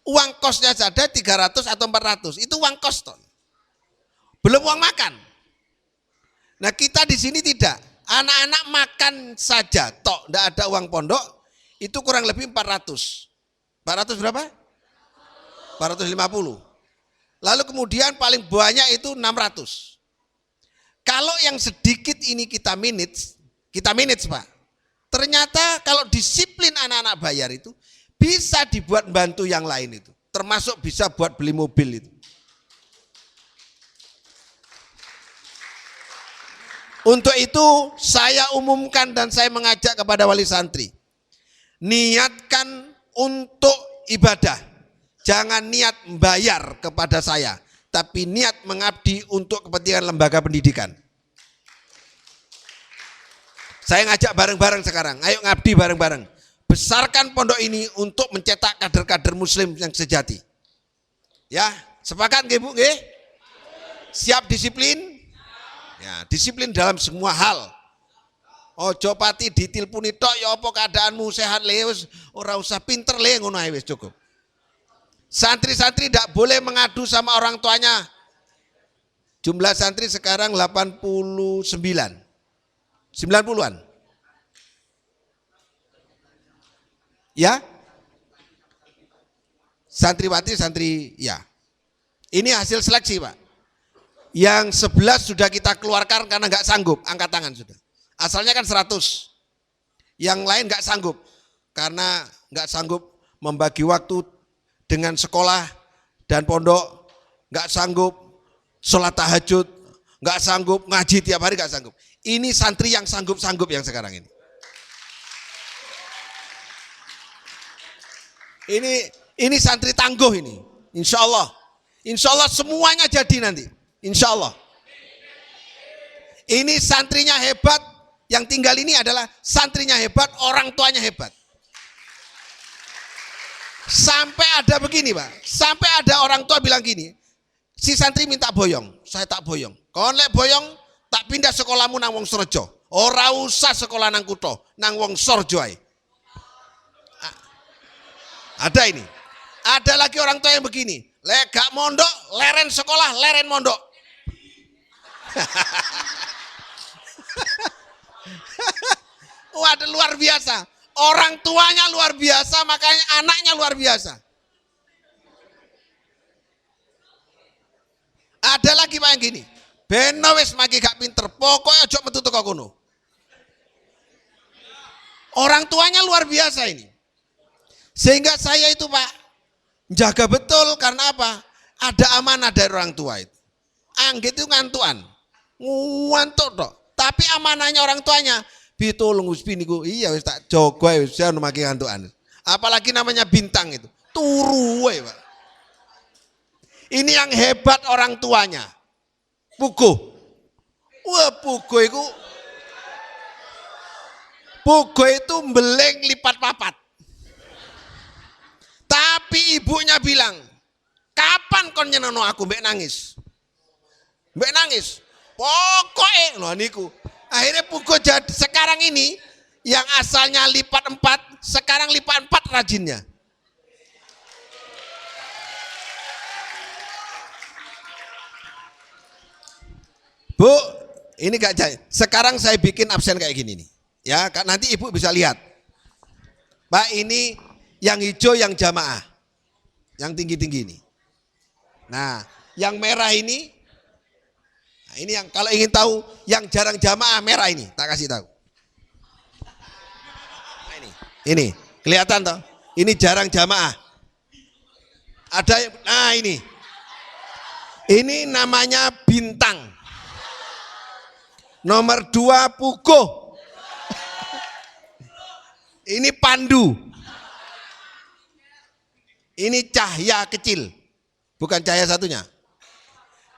uang kosnya saja 300 atau 400, itu uang kos toh. Belum uang makan. Nah kita di sini tidak, anak-anak makan saja toh, tidak ada uang pondok, itu kurang lebih 400. 400 berapa? 450. Lalu kemudian paling banyak itu 600. Kalau yang sedikit ini kita manage Pak. Ternyata kalau disiplin anak-anak bayar itu bisa dibuat bantu yang lain itu. Termasuk bisa buat beli mobil itu. Untuk itu saya umumkan dan saya mengajak kepada wali santri. Niatkan untuk ibadah. Jangan niat membayar kepada saya, tapi niat mengabdi untuk kepentingan lembaga pendidikan. Saya ngajak bareng-bareng sekarang, ayo ngabdi bareng-bareng. Besarkan pondok ini untuk mencetak kader-kader muslim yang sejati. Ya, sepakat nggih Bu? Nggih? Siap disiplin? Ya, disiplin dalam semua hal. Ojo pati ditilpuni tok ya apa keadaanmu sehat le wis ora usah pinter le ngono ae wis cukup. Santri-santri tidak boleh mengadu sama orang tuanya. Jumlah santri sekarang 89. 90-an. Ya? Santriwati, santri, ya. Ini hasil seleksi Pak. Yang 11 sudah kita keluarkan karena nggak sanggup, angkat tangan sudah. Asalnya kan 100. Yang lain nggak sanggup. Karena nggak sanggup membagi waktu dengan sekolah dan pondok, nggak sanggup sholat tahajud, nggak sanggup ngaji tiap hari, nggak sanggup. Ini santri yang sanggup-sanggup yang sekarang ini. Ini santri tangguh ini, insya Allah semuanya jadi nanti, insya Allah. Ini santrinya hebat, yang tinggal ini adalah santrinya hebat, orang tuanya hebat. Sampai ada begini Pak, sampai ada orang tua bilang gini, si santri minta boyong, saya tak boyong. Kon lek boyong tak pindah sekolahmu nang wong Sorjo. Ora usah sekolah nang kutho, nang wong Sorjo ae. Ada ini. Ada lagi orang tua yang begini, lek gak mondok, leren sekolah, leren mondok. Waduh luar biasa. Orang tuanya luar biasa, makanya anaknya luar biasa. Ada lagi Pak yang gini, beno wis maki gak pinter, pokoknya ojo metu teko kono. Orang tuanya luar biasa ini. Sehingga saya itu Pak, jaga betul karena apa? Ada amanah dari orang tua itu. Anggit itu ngantuan, ngantuk tok. Tapi amanahnya orang tuanya, pitulung wis niku iya wis tak jaga wis jan maki ngantukan. Apalagi namanya bintang itu. Turu wae, Pak. Ini yang hebat orang tuanya. Puguh. Wah, puguh itu mbeleng lipat papat. Tapi ibunya bilang, kapan kon nyenenono aku mbek nangis? Mbek nangis. Pokoknya loh niku. Akhirnya puguh jadi sekarang ini yang asalnya lipat 4, sekarang lipat 4 rajinnya. Bu, ini gak jadi. Sekarang saya bikin absen kayak gini nih. Ya, nanti ibu bisa lihat. Pak, ini yang hijau yang jamaah. Yang tinggi-tinggi ini. Nah, yang merah ini, nah ini yang kalau ingin tahu yang jarang jamaah merah ini, tak kasih tahu. Nah, ini kelihatan toh? Ini jarang jamaah. Ada, nah ini namanya bintang. Nomor 2 puguh. Ini pandu. Ini cahaya kecil, bukan cahaya satunya.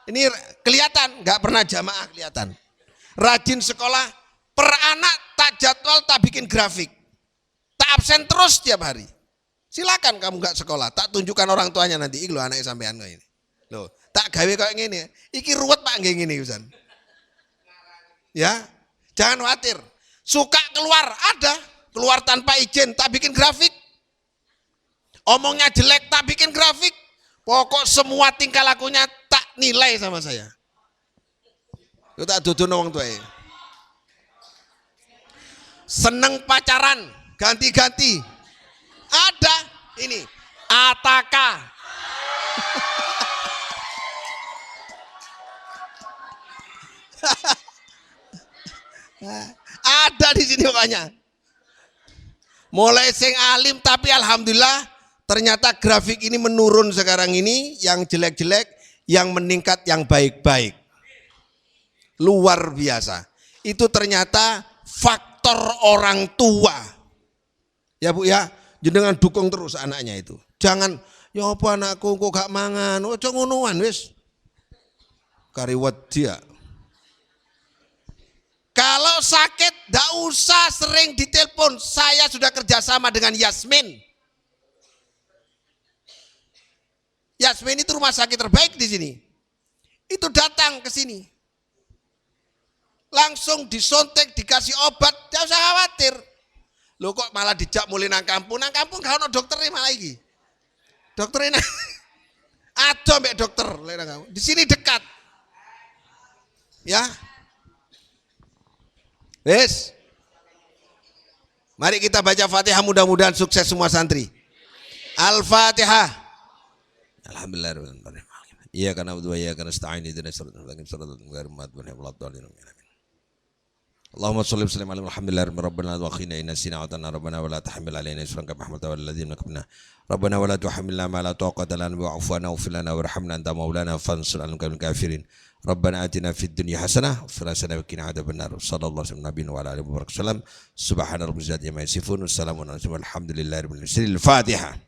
Ini kelihatan, nggak pernah jamaah kelihatan. Rajin sekolah, per anak tak jadwal, tak bikin grafik. Tak absen terus tiap hari. Silakan kamu gak sekolah, tak tunjukkan orang tuanya nanti. Iki lho anaknya sampean kok ini. Loh, tak gawe kayak gini. Iki ruwet Pak nggih ngene Ustaz. Ya, jangan khawatir. Suka keluar, ada. Keluar tanpa izin, tak bikin grafik. Omongnya jelek, tak bikin grafik. Pokok semua tingkah lakunya tak nilai sama saya. Itu tak dudono wong tuae. Seneng pacaran, ganti-ganti. Ada ini, Ataka. Ada di sini makanya. Mulai sing alim tapi alhamdulillah ternyata grafik ini menurun sekarang ini, yang jelek-jelek, yang meningkat yang baik-baik. Luar biasa. Itu ternyata faktor orang tua. Ya Bu ya, jenengan dukung terus anaknya itu. Jangan ya apa anakku kok gak mangan, ojo ngonoan wis. Kariwat dia. Kalau sakit, tidak usah sering ditelepon. Saya sudah kerjasama dengan Yasmin. Yasmin itu rumah sakit terbaik di sini. Itu datang ke sini. Langsung disontek, dikasih obat. Tidak usah khawatir. Loh kok malah dijak mulai nang kampung. Nang kampung gak ada dokternya malah lagi. Dokternya ada mbak dokter. Di sini dekat. Ya. Wes. Mari kita baca Fatihah, mudah-mudahan sukses semua santri. Al-Fatihah. Alhamdulillah. Iya karena berdua ya karena stain itu dan surat Allahumma sholli wa sallim ala Muhammadin rabbana wa khina inna sina wa tanna rabbana wa la tahmil alaina isran kama hamalta wal ladzina qabna rabbana wa la tuhammilna ma la taqata lana wa'fu anna waghfir lana warhamna anta maulana fansurna 'alal kafirin rabbana atina fid dunya hasanah wa fil akhirati qina adzabannar sallallahu alaihi wasallam wa ala alihi wa sallam subhana rabbika rabbil izzati amma yasifun wassalamun alal mursalin walhamdulillahi rabbil alamin. Al-Fatihah.